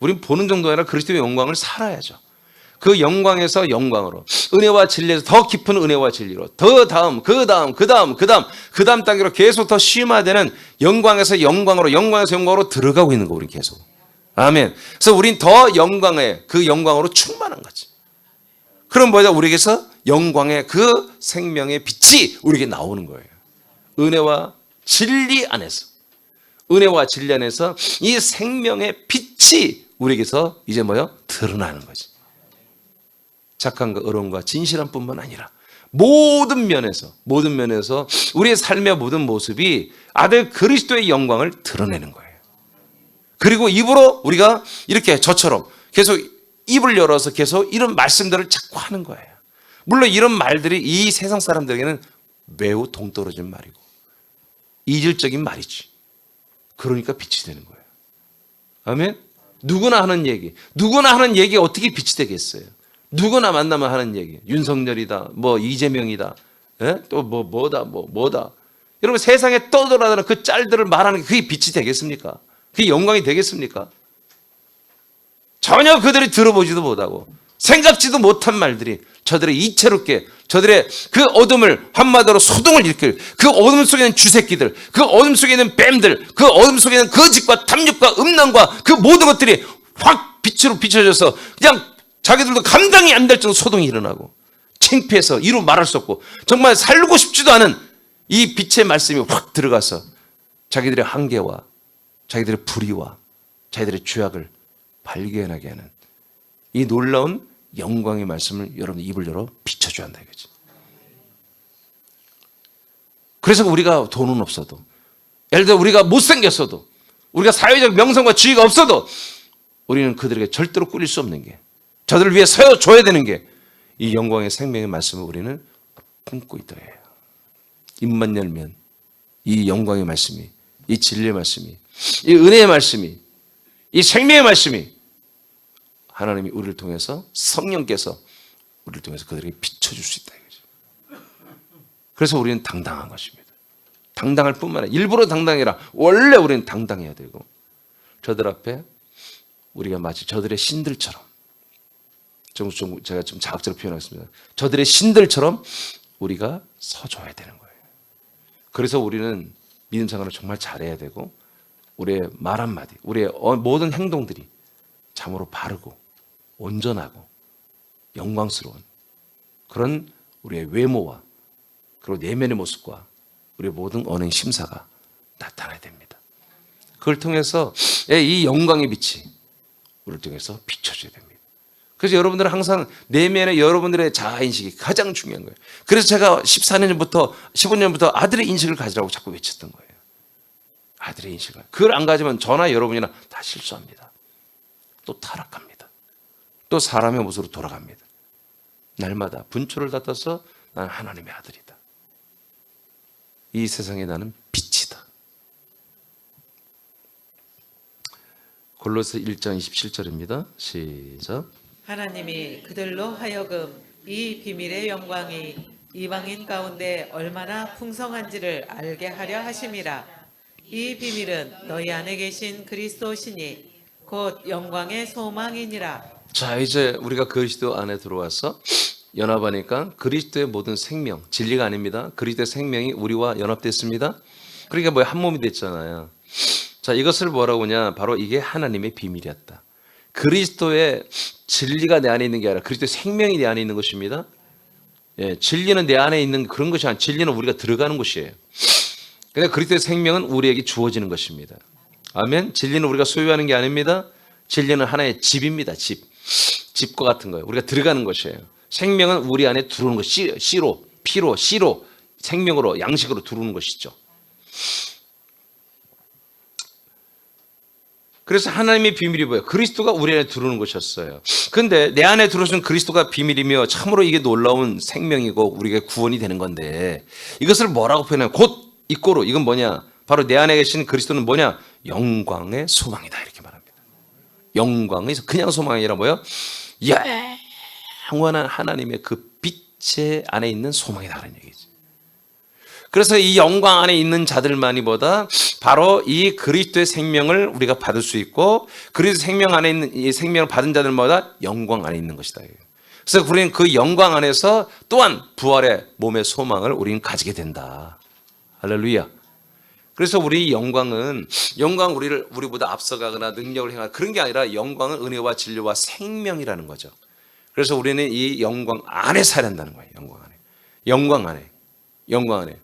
A: 우린 보는 정도가 아니라 그리스도의 영광을 살아야죠. 그 영광에서 영광으로, 은혜와 진리에서 더 깊은 은혜와 진리로, 그 다음 단계로 계속 더 심화되는 영광에서 영광으로 들어가고 있는 거 우린 계속. 아멘. 그래서 우린 더 영광에 그 영광으로 충만한 거지. 그럼 뭐냐? 우리에게서 영광의 그 생명의 빛이 우리에게 나오는 거예요. 은혜와 진리 안에서 이 생명의 빛이 우리에게서 이제 뭐요? 드러나는 거지. 착함과 의로움과 진실한 뿐만 아니라 모든 면에서 우리의 삶의 모든 모습이 아들 그리스도의 영광을 드러내는 거예요. 그리고 입으로 우리가 이렇게 저처럼 계속 입을 열어서 계속 이런 말씀들을 자꾸 하는 거예요. 물론 이런 말들이 이 세상 사람들에게는 매우 동떨어진 말이고 이질적인 말이지. 그러니까 빛이 되는 거예요. 아멘? 누구나 하는 얘기 어떻게 빛이 되겠어요? 누구나 만나면 하는 얘기. 윤석열이다, 뭐 이재명이다, 또 뭐다. 여러분 세상에 떠돌아다니는 그 짤들을 말하는 게 그게 빛이 되겠습니까? 그게 영광이 되겠습니까? 전혀 그들이 들어보지도 못하고 생각지도 못한 말들이 저들의 이채롭게 저들의 그 어둠을 한마디로 소동을 일으킬 그 어둠 속에 있는 쥐새끼들, 그 어둠 속에 있는 뱀들, 그 어둠 속에 있는 거짓과 탐욕과 음란과 그 모든 것들이 확 빛으로 비춰져서 그냥 자기들도 감당이 안 될 정도로 소동이 일어나고 창피해서 이루 말할 수 없고 정말 살고 싶지도 않은 이 빛의 말씀이 확 들어가서 자기들의 한계와 자기들의 불의와 자기들의 죄악을 발견하게 하는 이 놀라운 영광의 말씀을 여러분 입을 열어 비춰줘야 한다 이거지. 그래서 우리가 돈은 없어도, 예를 들어 우리가 못생겼어도, 우리가 사회적 명성과 지위가 없어도 우리는 그들에게 절대로 꿀릴 수 없는 게, 저들을 위해 서줘야 되는 게 이 영광의 생명의 말씀을 우리는 품고 있더래요. 입만 열면 이 영광의 말씀이, 이 진리의 말씀이, 이 은혜의 말씀이, 이 생명의 말씀이 하나님이 우리를 통해서, 성령께서 우리를 통해서 그들에게 비춰줄 수 있다 이거죠. 그래서 우리는 당당한 것입니다. 당당할 뿐만 아니라 일부러 당당이 아니라 원래 우리는 당당해야 되고, 저들 앞에 우리가 마치 저들의 신들처럼 제가 좀 자극적으로 표현하겠습니다. 저들의 신들처럼 우리가 서줘야 되는 거예요. 그래서 우리는 믿음 생활을 정말 잘해야 되고 우리의 말 한마디, 우리의 모든 행동들이 참으로 바르고 온전하고 영광스러운 그런 우리의 외모와 그리고 내면의 모습과 우리의 모든 언행 심사가 나타나야 됩니다. 그걸 통해서 이 영광의 빛이 우리를 통해서 비춰줘야 됩니다. 그래서 여러분들은 항상 내면의 여러분들의 자아인식이 가장 중요한 거예요. 그래서 제가 14년부터 15년부터 아들의 인식을 가지라고 자꾸 외쳤던 거예요. 아들의 인식을. 그걸 안 가지면 저나 여러분이나 다 실수합니다. 또 타락합니다. 또 사람의 모습으로 돌아갑니다. 날마다 분초를 닫아서 나는 하나님의 아들이다. 이 세상에 나는 빛이다. 골로새 1장 27절입니다. 시작.
B: 하나님이 그들로 하여금 이 비밀의 영광이 이방인 가운데 얼마나 풍성한지를 알게 하려 하심이라. 이 비밀은 너희 안에 계신 그리스도시니 곧 영광의 소망이니라.
A: 자, 이제 우리가 그리스도 안에 들어와서 연합하니까 그리스도의 모든 생명, 진리가 아닙니다. 그리스도의 생명이 우리와 연합됐습니다. 그러니까 뭐야, 한 몸이 됐잖아요. 자, 이것을 뭐라고 하냐? 바로 이게 하나님의 비밀이었다. 그리스도의 진리가 내 안에 있는 게 아니라 그리스도의 생명이 내 안에 있는 것입니다. 예, 진리는 내 안에 있는 그런 것이 아니라 진리는 우리가 들어가는 곳이에요. 근데 그리스도의 생명은 우리에게 주어지는 것입니다. 아멘. 진리는 우리가 소유하는 게 아닙니다. 진리는 하나의 집입니다. 집과 같은 거예요. 우리가 들어가는 것이에요. 생명은 우리 안에 들어오는 것, 씨로, 피로, 씨로, 생명으로, 양식으로 들어오는 것이죠. 그래서 하나님의 비밀이 뭐예요? 그리스도가 우리 안에 들어오는 것이었어요. 근데 내 안에 들어오신 그리스도가 비밀이며 참으로 이게 놀라운 생명이고 우리가 구원이 되는 건데 이것을 뭐라고 표현해요? 곧 이꼬로 이건 뭐냐? 바로 내 안에 계신 그리스도는 뭐냐? 영광의 소망이다 이렇게 말합니다. 영광의 그냥 소망이 아니라 뭐예요? 영원한 하나님의 그 빛의 안에 있는 소망이다 그런 얘기지. 그래서 이 영광 안에 있는 자들만이보다 바로 이 그리스도의 생명을 우리가 받을 수 있고 그리스도 생명 안에 있는 이 생명을 받은 자들마다 영광 안에 있는 것이다. 그래서 우리는 그 영광 안에서 또한 부활의 몸의 소망을 우리는 가지게 된다. 할렐루야. 그래서 우리 영광은 우리보다 앞서가거나 능력을 행하거나 그런 게 아니라 영광은 은혜와 진리와 생명이라는 거죠. 그래서 우리는 이 영광 안에 살아야 한다는 거예요. 영광 안에.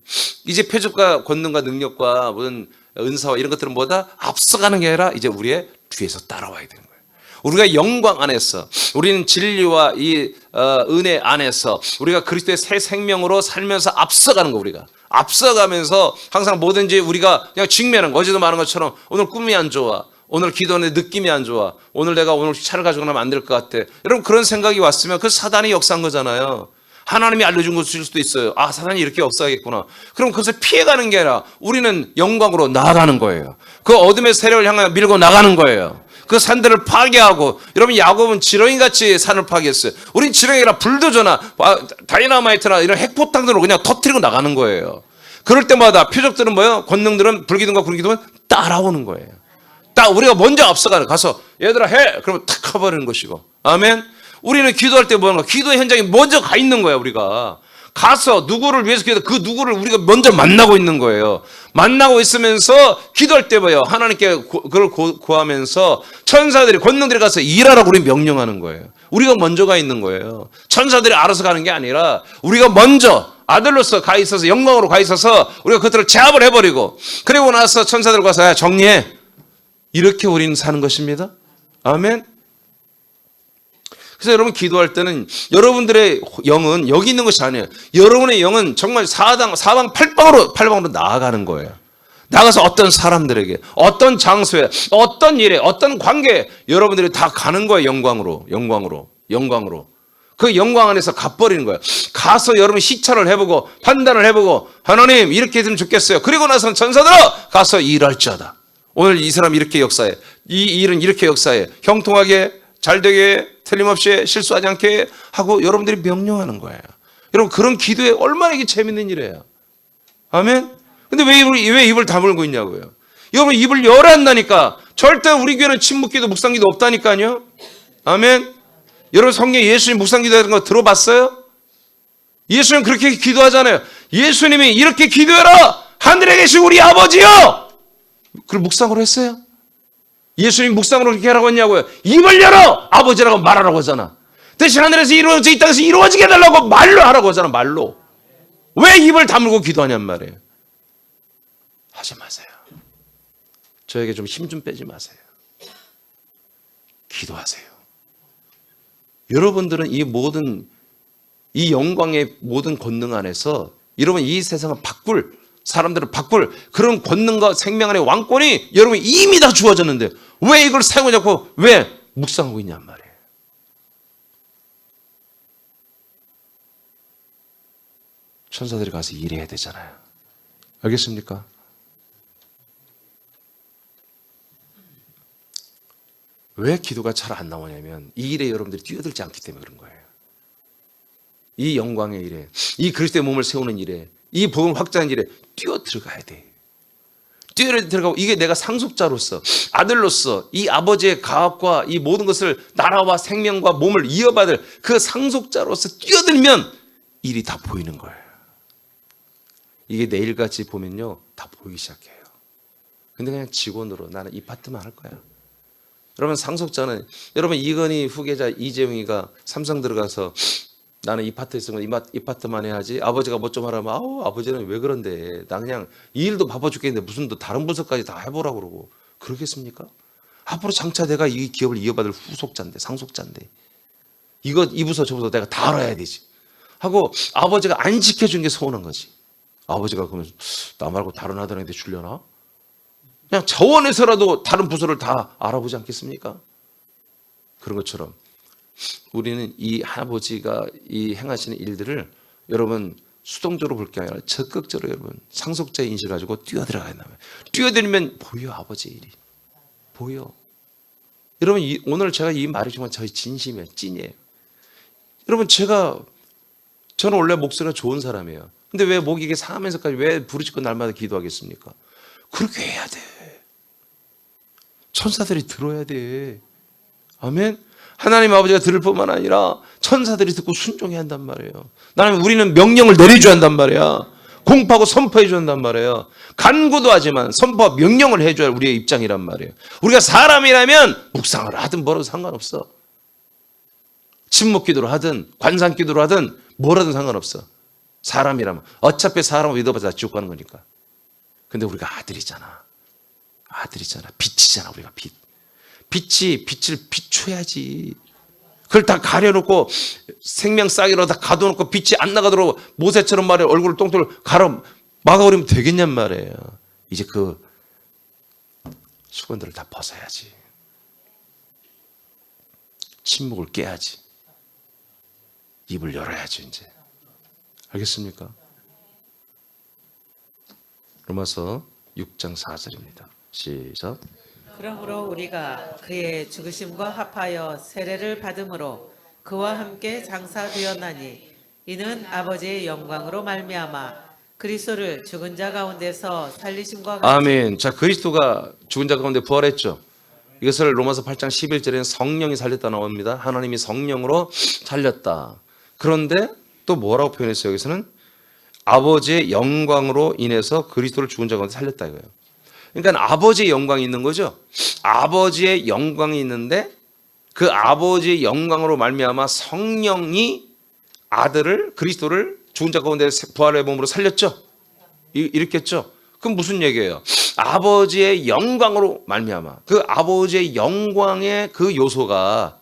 A: 이제 표적과 권능과 능력과 모든 은사와 이런 것들은 뭐다? 앞서가는 게 아니라 이제 우리의 뒤에서 따라와야 되는 거예요. 우리가 영광 안에서 우리는 진리와 이 은혜 안에서 우리가 그리스도의 새 생명으로 살면서 앞서가는 거 우리가. 앞서가면서 항상 뭐든지 우리가 그냥 직면한 거. 어제도 말한 것처럼 오늘 꿈이 안 좋아. 오늘 기도하는데 느낌이 안 좋아. 오늘 내가 차를 가지고 나면 안 될 것 같아. 여러분 그런 생각이 왔으면 그 사단이 역사한 거잖아요. 하나님이 알려준 것일 수도 있어요. 아, 사단이 이렇게 역사하겠구나. 그럼 그것을 피해가는 게 아니라 우리는 영광으로 나아가는 거예요. 그 어둠의 세력을 향해 밀고 나가는 거예요. 그 산들을 파괴하고 여러분 야곱은 지렁이같이 산을 파괴했어요. 우린 지렁이라 불도저나 다이너마이트나 이런 핵포탄으로 그냥 터뜨리고 나가는 거예요. 그럴 때마다 표적들은 뭐예요? 권능들은 불기둥과 구름기둥은 따라오는 거예요. 딱 우리가 먼저 앞서가는 가서 얘들아 해! 그러면 탁 커버리는 것이고 아멘. 우리는 기도할 때 뭐하는가? 기도의 현장에 먼저 가 있는 거야 우리가. 가서 누구를 위해서 기도해 그 누구를 우리가 먼저 만나고 있는 거예요. 만나고 있으면서 기도할 때 뭐예요? 하나님께 그걸 구하면서 천사들이 권능들이 가서 일하라고 우리 명령하는 거예요. 우리가 먼저 가 있는 거예요. 천사들이 알아서 가는 게 아니라 우리가 먼저 아들로서 가 있어서 영광으로 가 있어서 우리가 그들을 제압을 해버리고 그리고 나서 천사들 가서 야, 정리해. 이렇게 우리는 사는 것입니다. 아멘. 그래서 여러분 기도할 때는 여러분들의 영은 여기 있는 것이 아니에요. 여러분의 영은 정말 사방팔방으로 나아가는 거예요. 나가서 어떤 사람들에게, 어떤 장소에, 어떤 일에, 어떤 관계에 여러분들이 다 가는 거예요. 영광으로. 그 영광 안에서 갚버리는 거예요. 가서 여러분 시찰을 해보고 판단을 해보고 하나님 이렇게 했으면 좋겠어요. 그리고 나서는 천사들아 가서 일할지어다. 오늘 이 사람 이렇게 역사해. 이 일은 이렇게 역사해. 형통하게 잘 되게 틀림없이 실수하지 않게 하고 여러분들이 명령하는 거예요. 여러분 그런 기도에 얼마나 이게 재밌는 일이에요. 아멘. 근데 왜 입을 다물고 있냐고요. 여러분 입을 열어야 한다니까. 절대 우리 교회는 침묵기도 묵상기도 없다니까요. 아멘. 여러분 성경 예수님 묵상 기도하는 거 들어봤어요? 예수님 그렇게 기도하잖아요. 예수님이 이렇게 기도해라. 하늘에 계신 우리 아버지요. 그걸 묵상으로 했어요? 예수님 묵상으로 그렇게 하라고 했냐고요? 입을 열어! 아버지라고 말하라고 하잖아. 대신 하늘에서 이루어져 이 땅에서 이루어지게 해달라고 말로 하라고 하잖아. 말로. 왜 입을 다물고 기도하냔 말이에요. 하지 마세요. 저에게 좀 힘 좀 빼지 마세요. 기도하세요. 여러분들은 이 영광의 모든 권능 안에서 여러분 이 세상을 사람들을 바꿀 그런 권능과 생명 안의 왕권이 여러분 이미 다 주어졌는데 왜 이걸 사용하지 않고 왜 묵상하고 있냔 말이에요. 천사들이 가서 일해야 되잖아요. 알겠습니까? 왜 기도가 잘 안 나오냐면 이 일에 여러분들이 뛰어들지 않기 때문에 그런 거예요. 이 영광의 일에, 이 그리스도의 몸을 세우는 일에, 이 복음 확장하는 일에 뛰어들어가야 돼. 뛰어들어가고 이게 내가 상속자로서 아들로서 이 아버지의 가업과 이 모든 것을 나라와 생명과 몸을 이어받을 그 상속자로서 뛰어들면 일이 다 보이는 거예요. 이게 내일같이 보면요 다 보이기 시작해요. 근데 그냥 직원으로 나는 이 파트만 할 거야. 여러분 상속자는 여러분 이건희 후계자 이재용이가 삼성 들어가서 나는 이 파트에 있으면 이 파트만 해야지 아버지가 뭐 좀 하라면 아우 아버지는 왜 그런데 나 그냥 이 일도 바빠 죽겠는데 무슨 또 다른 부서까지 다 해보라고 그러고 그러겠습니까? 앞으로 장차 내가 이 기업을 이어받을 후속자인데 상속자인데 이 부서 저 부서 내가 다 알아야 되지 하고 아버지가 안 지켜준 게 서운한 거지. 아버지가 그러면 나 말고 다른 아들한테 주려나? 그냥 저원에서라도 다른 부서를 다 알아보지 않겠습니까? 그런 것처럼 우리는 이 아버지가 이 행하시는 일들을 여러분 수동적으로 볼 게 아니라 적극적으로 여러분 상속자의 인식을 가지고 뛰어들어가야 된다면 뛰어들면 보여 아버지의 일이 보여. 여러분 오늘 제가 이 말이 정말 저희 진심이에요. 찐이에요. 여러분 저는 원래 목소리가 좋은 사람이에요. 근데 왜 목이 이게 상하면서까지 왜 부르짖고 날마다 기도하겠습니까? 그렇게 해야 돼. 천사들이 들어야 돼. 아멘. 하나님 아버지가 들을 뿐만 아니라 천사들이 듣고 순종해야 한단 말이에요. 우리는 명령을 내려줘야 한단 말이야. 공포하고 선포해 줘야 한단 말이에요. 간구도 하지만 선포와 명령을 해줘야 우리의 입장이란 말이에요. 우리가 사람이라면 묵상을 하든 뭐라도 상관없어. 침묵 기도를 하든 관상 기도를 하든 뭐라든 상관없어. 사람이라면 어차피 사람을 믿어봐서 지옥 가는 거니까. 근데 우리가 아들이잖아. 빛이잖아. 우리가 빛을 비춰야지. 그걸 다 가려놓고 생명 싹이로 다 가둬놓고 빛이 안 나가도록 모세처럼 말이야 얼굴을 똥똥 막아버리면 되겠냔 말이에요. 이제 그 수건들을 다 벗어야지. 침묵을 깨야지. 입을 열어야지 이제. 알겠습니까? 로마서 6장 4절입니다. 시작.
B: 그러므로 우리가 그의 죽으심과 합하여 세례를 받음으로 그와 함께 장사되었나니 이는 아버지의 영광으로 말미암아 그리스도를 죽은 자 가운데서 살리심과 같이.
A: 아멘. 자, 그리스도가 죽은 자 가운데 부활했죠. 이것을 로마서 8장 11절에는 성령이 살렸다 나옵니다. 하나님이 성령으로 살렸다. 그런데 또 뭐라고 표현했어요? 여기서는 아버지의 영광으로 인해서 그리스도를 죽은 자 가운데 살렸다 이거예요. 그러니까 아버지의 영광이 있는 거죠. 아버지의 영광이 있는데 그 아버지의 영광으로 말미암아 성령이 아들을 그리스도를 죽은 자 가운데 부활의 몸으로 살렸죠. 이렇겠죠. 그럼 무슨 얘기예요? 아버지의 영광으로 말미암아 그 아버지의 영광의 그 요소가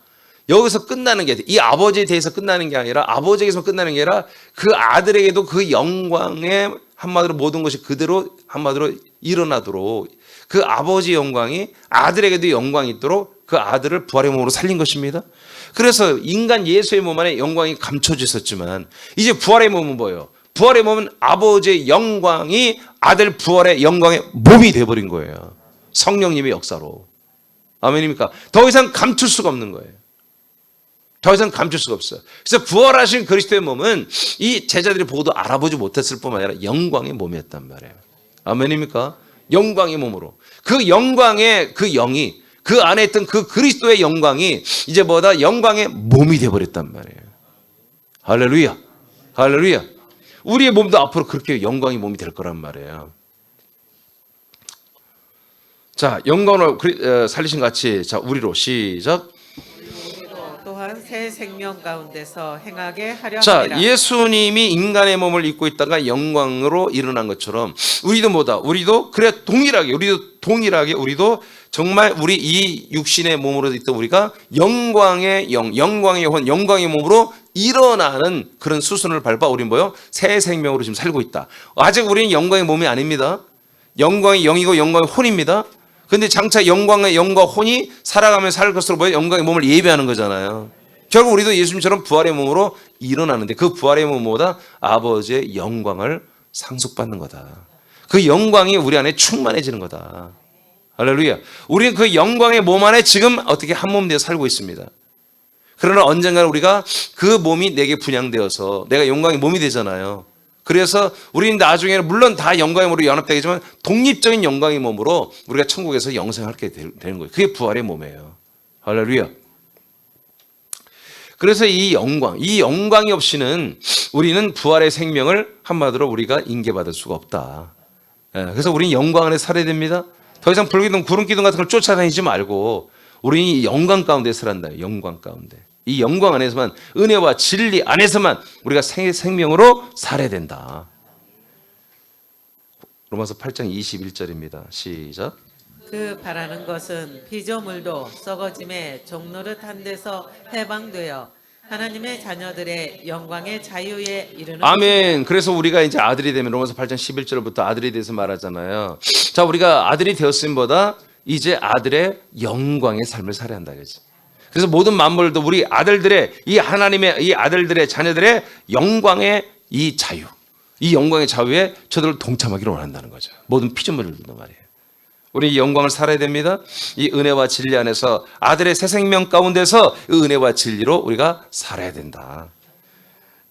A: 여기서 끝나는 게 이 아버지에 대해서 끝나는 게 아니라 아버지에게서 끝나는 게 아니라 그 아들에게도 그 영광의 한마디로 모든 것이 그대로 한마디로 일어나도록 그 아버지의 영광이 아들에게도 영광이 있도록 그 아들을 부활의 몸으로 살린 것입니다. 그래서 인간 예수의 몸 안에 영광이 감춰져 있었지만 이제 부활의 몸은 뭐예요? 부활의 몸은 아버지의 영광이 아들 부활의 영광의 몸이 되어버린 거예요. 성령님의 역사로. 아멘입니까? 더 이상 감출 수가 없는 거예요. 더 이상 감출 수가 없어요. 그래서 부활하신 그리스도의 몸은 이 제자들이 보고도 알아보지 못했을 뿐만 아니라 영광의 몸이었단 말이에요. 아멘입니까? 영광의 몸으로. 그 영광의 그 영이 그 안에 있던 그 그리스도의 영광이 이제 뭐다? 영광의 몸이 되어버렸단 말이에요. 할렐루야. 할렐루야. 우리의 몸도 앞으로 그렇게 영광의 몸이 될 거란 말이에요. 자, 영광으로 살리신 같이, 자, 우리로 시작.
B: 또한 새 생명 가운데서 행하게 하려
A: 자,
B: 함이라.
A: 예수님이 인간의 몸을 입고 있다가 영광으로 일어난 것처럼 우리도 뭐다? 우리도 그래 동일하게 우리도 정말 우리 이 육신의 몸으로 있던 우리가 영광의 영, 영광의 혼, 영광의 몸으로 일어나는 그런 수순을 밟아 우리는 뭐요? 새 생명으로 지금 살고 있다. 아직 우리는 영광의 몸이 아닙니다. 영광의 영이고 영광의 혼입니다. 근데 장차 영광의 영과 혼이 살아가면 살 것으로 뭐예요? 영광의 몸을 예비하는 거잖아요. 결국 우리도 예수님처럼 부활의 몸으로 일어나는데 그 부활의 몸보다 아버지의 영광을 상속받는 거다. 그 영광이 우리 안에 충만해지는 거다. 할렐루야. 우리는 그 영광의 몸 안에 지금 어떻게 한 몸 되어 살고 있습니다. 그러나 언젠가는 우리가 그 몸이 내게 분양되어서 내가 영광의 몸이 되잖아요. 그래서 우리는 나중에는 물론 다 영광의 몸으로 연합되겠지만 독립적인 영광의 몸으로 우리가 천국에서 영생하게 되는 거예요. 그게 부활의 몸이에요. 할렐루야. 그래서 이 영광이 없이는 우리는 부활의 생명을 한마디로 우리가 인계받을 수가 없다. 그래서 우리는 영광 안에 살아야 됩니다. 더 이상 불기둥, 구름기둥 같은 걸 쫓아다니지 말고 우리는 이 영광 가운데 살아간다. 영광 가운데. 이 영광 안에서만, 은혜와 진리 안에서만 우리가 생명으로 살아야 된다. 로마서 8장 21절입니다. 시작.
B: 그 바라는 것은 피조물도 썩어짐의 종노릇한 데서 해방되어 하나님의 자녀들의 영광의 자유에 이르는
A: 아멘. 그래서 우리가 이제 아들이 되면 로마서 8장 11절부터 아들이 돼서 말하잖아요. 자, 우리가 아들이 되었음보다 이제 아들의 영광의 삶을 살아야 한다 그러지. 그래서 모든 만물도 우리 아들들의 이 하나님의 이 아들들의 자녀들의 영광의 이 자유, 이 영광의 자유에 저들을 동참하기를 원한다는 거죠. 모든 피조물들도 말이에요. 우리 이 영광을 살아야 됩니다. 이 은혜와 진리 안에서 아들의 새 생명 가운데서 이 은혜와 진리로 우리가 살아야 된다.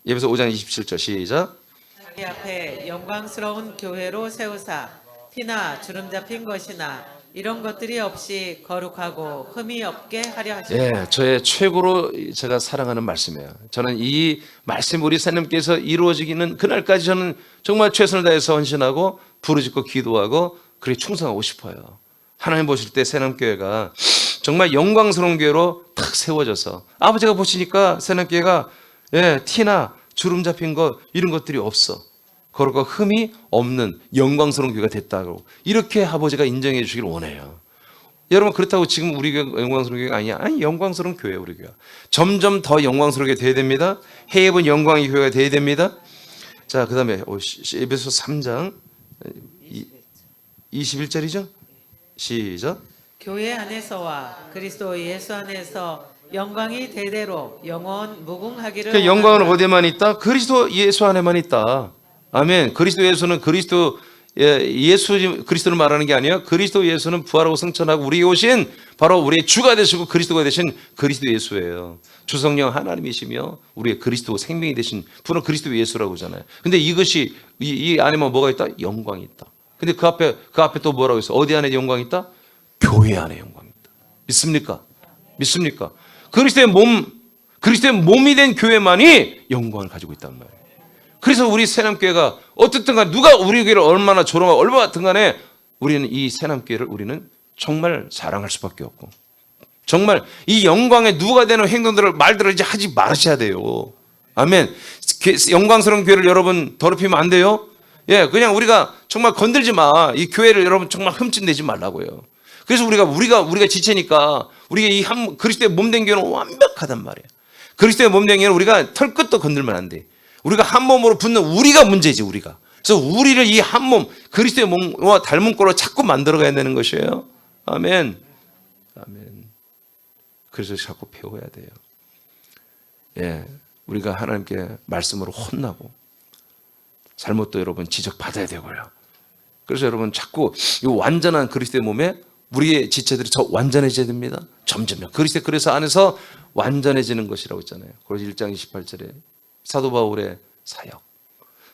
A: 예배서 5장 27절 시작.
B: 자기 앞에 영광스러운 교회로 세우사 티나 주름 잡힌 것이나 이런 것들이 없이 거룩하고 흠이 없게 하려 하시고.
A: 예, 저의 최고로 제가 사랑하는 말씀이에요. 저는 이 말씀 우리 하나님께서 이루어지기는 그날까지 저는 정말 최선을 다해서 헌신하고 부르짖고 기도하고 그렇게 충성하고 싶어요. 하나님 보실 때 새남교회가 정말 영광스러운 교회로 탁 세워져서 아버지가 보시니까 새남교회가 티나 주름 잡힌 것 이런 것들이 없어. 거룩과 흠이 없는 영광스러운 교회가 됐다고 이렇게 아버지가 인정해 주시길 원해요. 여러분 그렇다고 지금 우리 교회가 영광스러운 교회가 아니야. 아니 영광스러운 교회예요. 우리 교회가 점점 더 영광스럽게 돼야 됩니다. 해입은 영광의 교회가 돼야 됩니다. 자, 그 다음에 에베소 3장 21절이죠. 시작.
B: 교회 안에서와 그리스도 예수 안에서 영광이 대대로 영원 무궁하기를.
A: 그 영광은 어디에만 있다? 그리스도 예수 안에만 있다. 아멘. 그리스도 예수는 그리스도를 말하는 게 아니에요. 그리스도 예수는 부활하고 승천하고 우리에게 오신 바로 우리의 주가 되시고 그리스도가 되신 그리스도 예수예요. 주성령 하나님이시며 우리의 그리스도 생명이 되신 분은 그리스도 예수라고 하잖아요. 근데 이것이 이 안에만 뭐가 있다? 영광이 있다. 근데 그 앞에 또 뭐라고 했어? 어디 안에 영광이 있다? 교회 안에 영광이 있다. 믿습니까? 믿습니까? 그리스도의 몸이 된 교회만이 영광을 가지고 있단 말이에요. 그래서 우리 새남교회가 어떻든 간에 누가 우리 교회를 얼마나 조롱하고 얼마든 간에 우리는 이 새남교회를 우리는 정말 사랑할 수밖에 없고 정말 이 영광에 누가 되는 행동들을 말들을 이제 하지 말으셔야 돼요. 아멘. 영광스러운 교회를 여러분 더럽히면 안 돼요. 예, 그냥 우리가 정말 건들지 마. 이 교회를 여러분 정말 흠집내지 말라고요. 그래서 우리가 지체니까 우리가 이 그리스도의 몸된 교회는 완벽하단 말이에요. 그리스도의 몸된 교회는 우리가 털끝도 건들면 안 돼. 우리가 한 몸으로 붙는 우리가 문제지 우리가. 그래서 우리를 이 한 몸 그리스도의 몸과 닮은 꼴로 자꾸 만들어가야 되는 것이에요. 아멘. 아멘. 그래서 자꾸 배워야 돼요. 예, 우리가 하나님께 말씀으로 혼나고 잘못도 여러분 지적받아야 되고요. 그래서 여러분 자꾸 이 완전한 그리스도의 몸에 우리의 지체들이 더 완전해져야 됩니다. 점점요. 그래서 안에서 완전해지는 것이라고 했잖아요. 그래서 1장 28절에 사도 바울의 사역,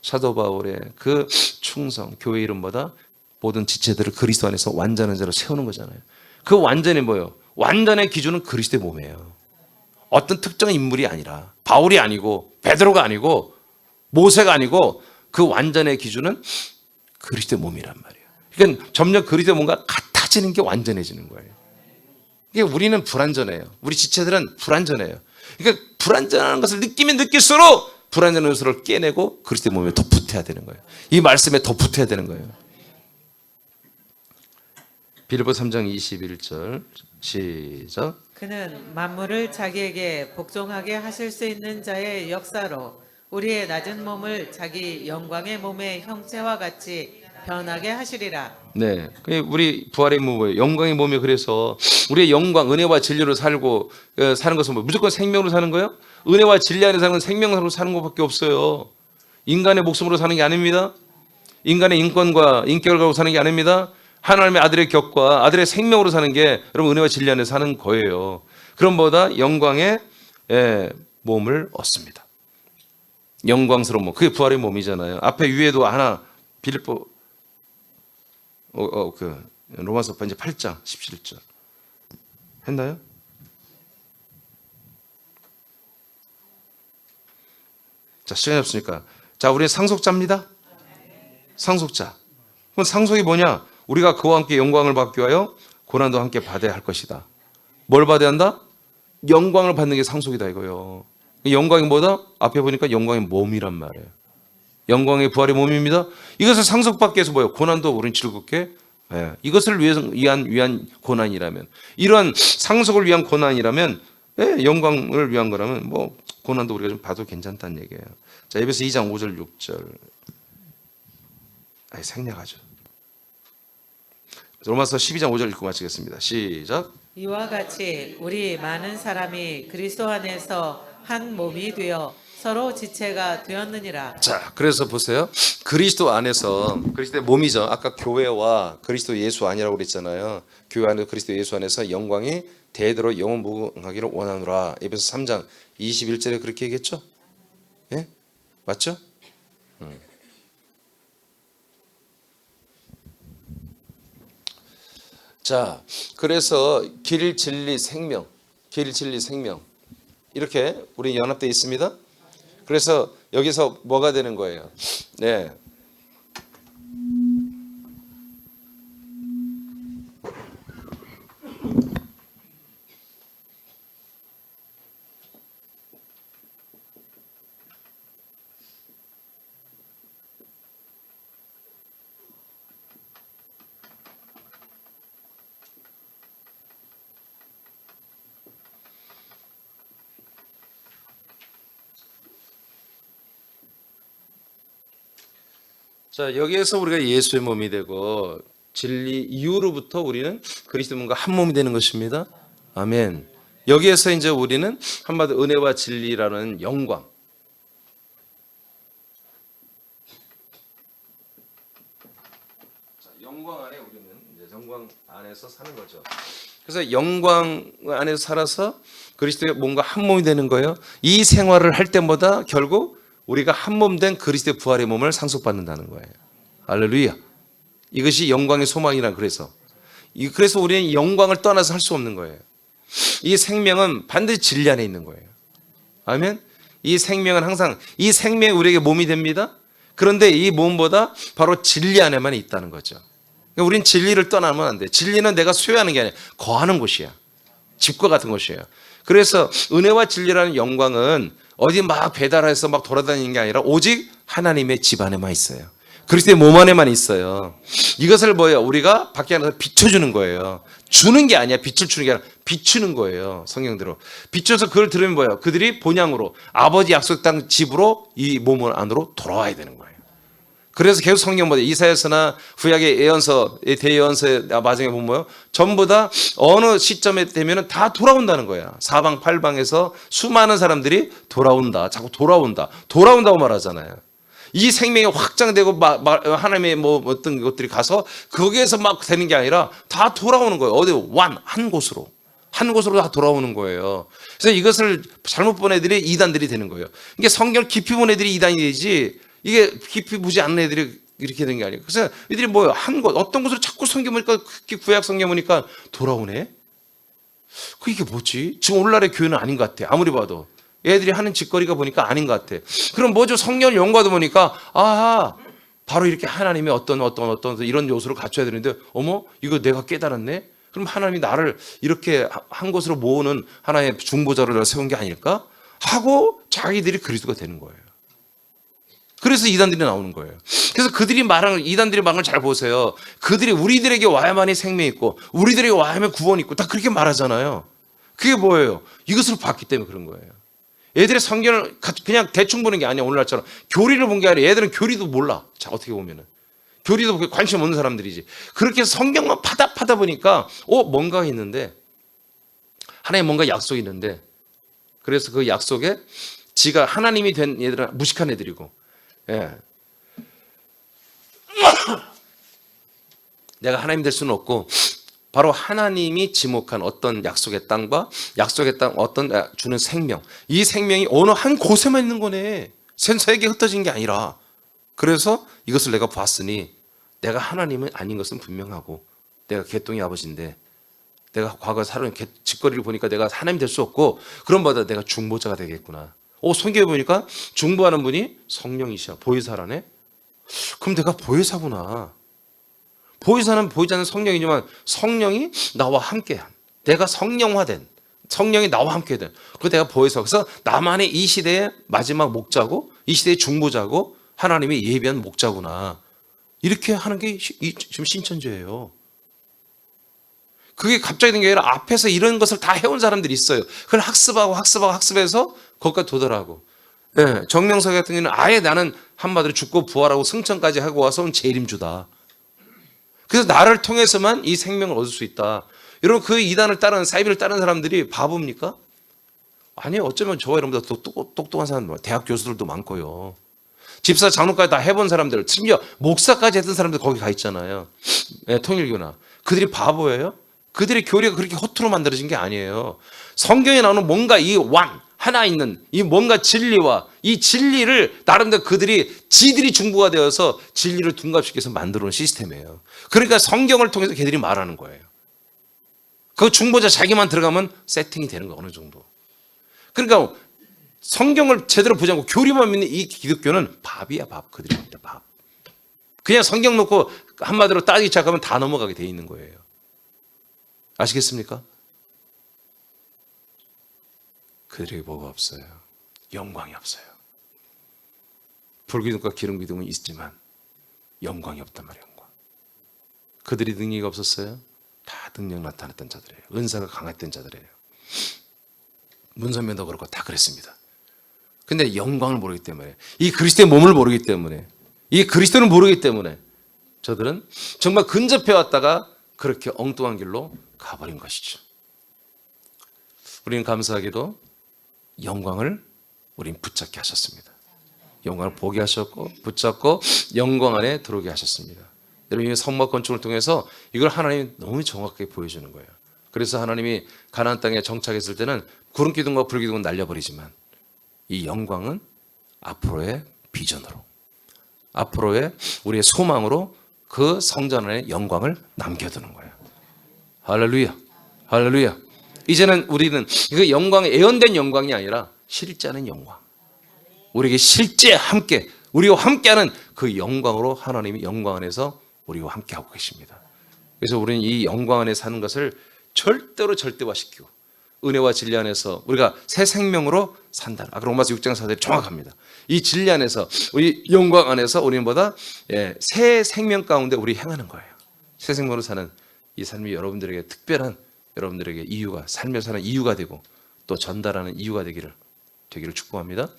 A: 사도 바울의 그 충성, 교회 이름보다 모든 지체들을 그리스도 안에서 완전한 자로 세우는 거잖아요. 그 완전히 뭐예요? 완전의 기준은 그리스도의 몸이에요. 어떤 특정 인물이 아니라, 바울이 아니고 베드로가 아니고 모세가 아니고, 그 완전의 기준은 그리스도의 몸이란 말이에요. 그러니까 점점 그리스도의 몸과 같아지는 게 완전해지는 거예요. 이게 우리는 불완전해요. 우리 지체들은 불완전해요. 그러니까 불완전한 것을 느끼면 느낄수록 불완전한 요소를 깨내고 그리스도의 몸에 더 붙어야 되는 거예요. 이 말씀에 더 붙어야 되는 거예요. 빌립보 3장 21절 시작.
B: 그는 만물을 자기에게 복종하게 하실 수 있는 자의 역사로 우리의 낮은 몸을 자기 영광의 몸의 형체와 같이 변하게 하시리라.
A: 네, 우리 부활의 몸이에요. 영광의 몸이. 그래서 우리의 영광, 은혜와 진리로 살고 사는 것은 뭐 무조건 생명으로 사는 거예요? 은혜와 진리 안에 사는 건 생명으로 사는 것밖에 없어요. 인간의 목숨으로 사는 게 아닙니다. 인간의 인권과 인격을 가지고 사는 게 아닙니다. 하나님의 아들의 격과 아들의 생명으로 사는 게 여러분 은혜와 진리 안에 사는 거예요. 그럼보다 영광의 몸을 얻습니다. 영광스러운 몸, 그게 부활의 몸이잖아요. 앞에 위에도 하나 빌립보 로마서 이제 8장 17절 했나요? 자, 시간이 없으니까. 자, 우리는 상속자입니다. 상속자. 그럼 상속이 뭐냐? 우리가 그와 함께 영광을 받기 위하여 고난도 함께 받아야 할 것이다. 뭘 받아야 한다? 영광을 받는 게 상속이다 이거요. 영광이 뭐다? 앞에 보니까 영광의 몸이란 말이에요. 영광의 부활의 몸입니다. 이것을 상속받기 위해서 뭐예요? 고난도 우리는 즐겁게, 이것을 위한 고난이라면, 이런 상속을 위한 고난이라면, 영광을 위한 거라면 뭐 고난도 우리가 좀 봐도 괜찮다는 얘기예요. 자, 에베소 2장 5절 6절. 생략하죠. 로마서 12장 5절 읽고 마치겠습니다. 시작.
B: 이와 같이 우리 많은 사람이 그리스도 안에서 한 몸이 되어 서로 지체가 되었느니라.
A: 자, 그래서 보세요. 그리스도 안에서, 그리스도의 몸이죠. 아까 교회와 그리스도 예수 안이라고 그랬잖아요. 교회 안에 그리스도 예수 안에서 영광이 대대로 영원무궁하기를 원하노라. 에베소 3장 21절에 그렇게 얘기했죠? 예? 맞죠? 자, 그래서 길, 진리, 생명, 길, 진리, 생명 이렇게 우리 연합되어 있습니다. 그래서 여기서 뭐가 되는 거예요? 네. 자, 여기에서 우리가 예수의 몸이 되고 진리 이후로부터 우리는 그리스도 몸과 한 몸이 되는 것입니다. 아멘. 여기에서 이제 우리는 한마디로 은혜와 진리라는 영광, 자, 영광 안에 우리는 이제 영광 안에서 사는 거죠. 그래서 영광 안에서 살아서 그리스도의 몸과 한 몸이 되는 거예요. 이 생활을 할 때마다 결국 우리가 한 몸 된 그리스도의 부활의 몸을 상속받는다는 거예요. 할렐루야. 이것이 영광의 소망이란. 그래서 우리는 영광을 떠나서 할 수 없는 거예요. 이 생명은 반드시 진리 안에 있는 거예요. 아멘. 이 생명은 항상, 이 생명이 우리에게 몸이 됩니다. 그런데 이 몸보다 바로 진리 안에만 있다는 거죠. 그러니까 우린 진리를 떠나면 안 돼. 진리는 내가 소유하는 게 아니라 거하는 곳이야. 집과 같은 곳이에요. 그래서 은혜와 진리라는 영광은 어디 막 배달해서 막 돌아다니는 게 아니라 오직 하나님의 집 안에만 있어요. 그리스도의 몸 안에만 있어요. 이것을 뭐예요? 우리가 밖에 나가서 비춰주는 거예요. 주는 게 아니야. 빛을 주는 게 아니라 비추는 거예요. 성경대로. 비춰서 그걸 들으면 뭐예요? 그들이 본향으로 아버지 약속 땅 집으로 이 몸을 안으로 돌아와야 되는 거예요. 그래서 계속 성경 보세요. 이사야서나 구약의 예언서, 대예언서의 마지막에 보면 뭐예요? 전부 다 어느 시점에 되면 다 돌아온다는 거야. 사방팔방에서 수많은 사람들이 돌아온다. 자꾸 돌아온다고 말하잖아요. 이 생명이 확장되고 하나님의 뭐 어떤 것들이 가서 거기에서 막 되는 게 아니라 다 돌아오는 거예요. 어디 한 곳으로 다 돌아오는 거예요. 그래서 이것을 잘못 본 애들이 이단들이 되는 거예요. 이게 성경을 깊이 본 애들이 이단이 되지, 이게 깊이 보지 않는 애들이 이렇게 된 게 아니에요. 그래서 이들이 뭐예요? 한 곳, 어떤 곳으로 자꾸 성경 보니까, 구약 성경 보니까 돌아오네? 이게 뭐지? 지금 오늘날의 교회는 아닌 것 같아. 아무리 봐도. 애들이 하는 짓거리가 보니까 아닌 것 같아. 그럼 뭐죠? 성령을 연구하다 보니까, 아하, 바로 이렇게 하나님의 어떤 이런 요소를 갖춰야 되는데, 어머, 이거 내가 깨달았네? 그럼 하나님이 나를 이렇게 한 곳으로 모으는 하나의 중보자로 세운 게 아닐까? 하고 자기들이 그리스도가 되는 거예요. 그래서 이단들이 나오는 거예요. 그래서 그들이 말하는, 이단들이 말하는 걸 잘 보세요. 그들이 우리들에게 와야만이 생명이 있고, 우리들에게 와야만 구원이 있고, 다 그렇게 말하잖아요. 그게 뭐예요? 이것을 봤기 때문에 그런 거예요. 애들의 성경을 그냥 대충 보는 게 아니야. 오늘날처럼 교리를 본 게 아니라 애들은 교리도 몰라. 자, 어떻게 보면은. 교리도 관심 없는 사람들이지. 그렇게 해서 성경만 파다 보니까, 뭔가가 있는데, 하나님 뭔가 약속이 있는데, 그래서 그 약속에 지가 하나님이 된 애들은 무식한 애들이고, 예. 내가 하나님 될 수는 없고 바로 하나님이 지목한 어떤 약속의 땅과 약속의 땅 어떤 주는 생명, 이 생명이 어느 한 곳에만 있는 거네. 세계에 흩어진 게 아니라. 그래서 이것을 내가 봤으니 내가 하나님은 아닌 것은 분명하고 내가 개똥이 아버지인데 내가 과거에 살아온 짓거리를 보니까 내가 하나님 될 수 없고 그런보다 내가 중보자가 되겠구나. 성경에 보니까 중보하는 분이 성령이시야. 보혜사라네. 그럼 내가 보혜사구나. 보혜사는 보이지 않는 성령이지만 성령이 나와 함께한, 내가 성령화된, 성령이 나와 함께된, 그 내가 보혜사. 그래서 나만의 이 시대의 마지막 목자고 이 시대의 중보자고 하나님이 예비한 목자구나. 이렇게 하는 게 지금 신천지예요. 그게 갑자기 된 게 아니라 앞에서 이런 것을 다 해온 사람들이 있어요. 그걸 학습해서 거기까지 도달하고. 예, 정명석 같은 경우는 아예 나는 한마디로 죽고 부활하고 승천까지 하고 와서 온 재림주다. 그래서 나를 통해서만 이 생명을 얻을 수 있다. 여러분 그 이단을 따르는 사이비를 따르는 사람들이 바보입니까? 아니요. 어쩌면 저와 여러분보다 똑똑한 사람들, 대학 교수들도 많고요. 집사 장로까지 다 해본 사람들, 심지어 목사까지 했던 사람들 거기 가 있잖아요. 예, 통일교나. 그들이 바보예요? 그들의 교리가 그렇게 허투루 만들어진 게 아니에요. 성경에 나오는 뭔가 이 하나 있는 이 뭔가 진리와 이 진리를 나름대로 지들이 중보가 되어서 진리를 둔갑시켜서 만들어 놓은 시스템이에요. 그러니까 성경을 통해서 걔들이 말하는 거예요. 그 중보자 자기만 들어가면 세팅이 되는 거예요. 어느 정도. 그러니까 성경을 제대로 보지 않고 교리만 믿는 이 기독교는 밥이야, 밥. 그들이 합니다, 밥. 그냥 성경 놓고 한마디로 따지기 시작하면 다 넘어가게 돼 있는 거예요. 아시겠습니까? 그들에게 뭐가 없어요? 영광이 없어요. 불기둥과 기름기둥은 있지만 영광이 없단 말이에요. 영광. 그들이 능력이 없었어요? 다 능력 나타났던 자들이에요. 은사가 강했던 자들이에요. 문선면도 그렇고 다 그랬습니다. 근데 영광을 모르기 때문에, 이 그리스도의 몸을 모르기 때문에, 이 그리스도를 모르기 때문에 저들은 정말 근접해 왔다가 그렇게 엉뚱한 길로 가버린 것이죠. 우리는 감사하게도 영광을 우린 붙잡게 하셨습니다. 영광을 보게 하셨고 붙잡고 영광 안에 들어오게 하셨습니다. 여러분 이 성막 건축을 통해서 이걸 하나님이 너무 정확하게 보여주는 거예요. 그래서 하나님이 가나안 땅에 정착했을 때는 구름 기둥과 불 기둥은 날려버리지만 이 영광은 앞으로의 비전으로, 앞으로의 우리의 소망으로 그 성전 안에 영광을 남겨두는 거예요. 할렐루야, 할렐루야. 이제는 우리는 그 영광이 예언된 영광이 아니라 실제하는 영광, 우리에게 실제 함께 우리와 함께하는 그 영광으로 하나님이 영광 안에서 우리와 함께하고 계십니다. 그래서 우리는 이 영광 안에 사는 것을 절대로 절대화시키고 은혜와 진리 안에서 우리가 새 생명으로 산다. 아까 로마서 6장 4절이 정확합니다. 이 진리 안에서 우리 영광 안에서 우리는 보다 새 생명 가운데 우리 행하는 거예요. 새 생명으로 사는 이 삶이 여러분들에게 특별한, 여러분들에게 이유가, 삶을 사는 이유가 되고 또 전달하는 이유가 되기를 축복합니다.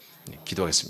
A: 기도하겠습니다.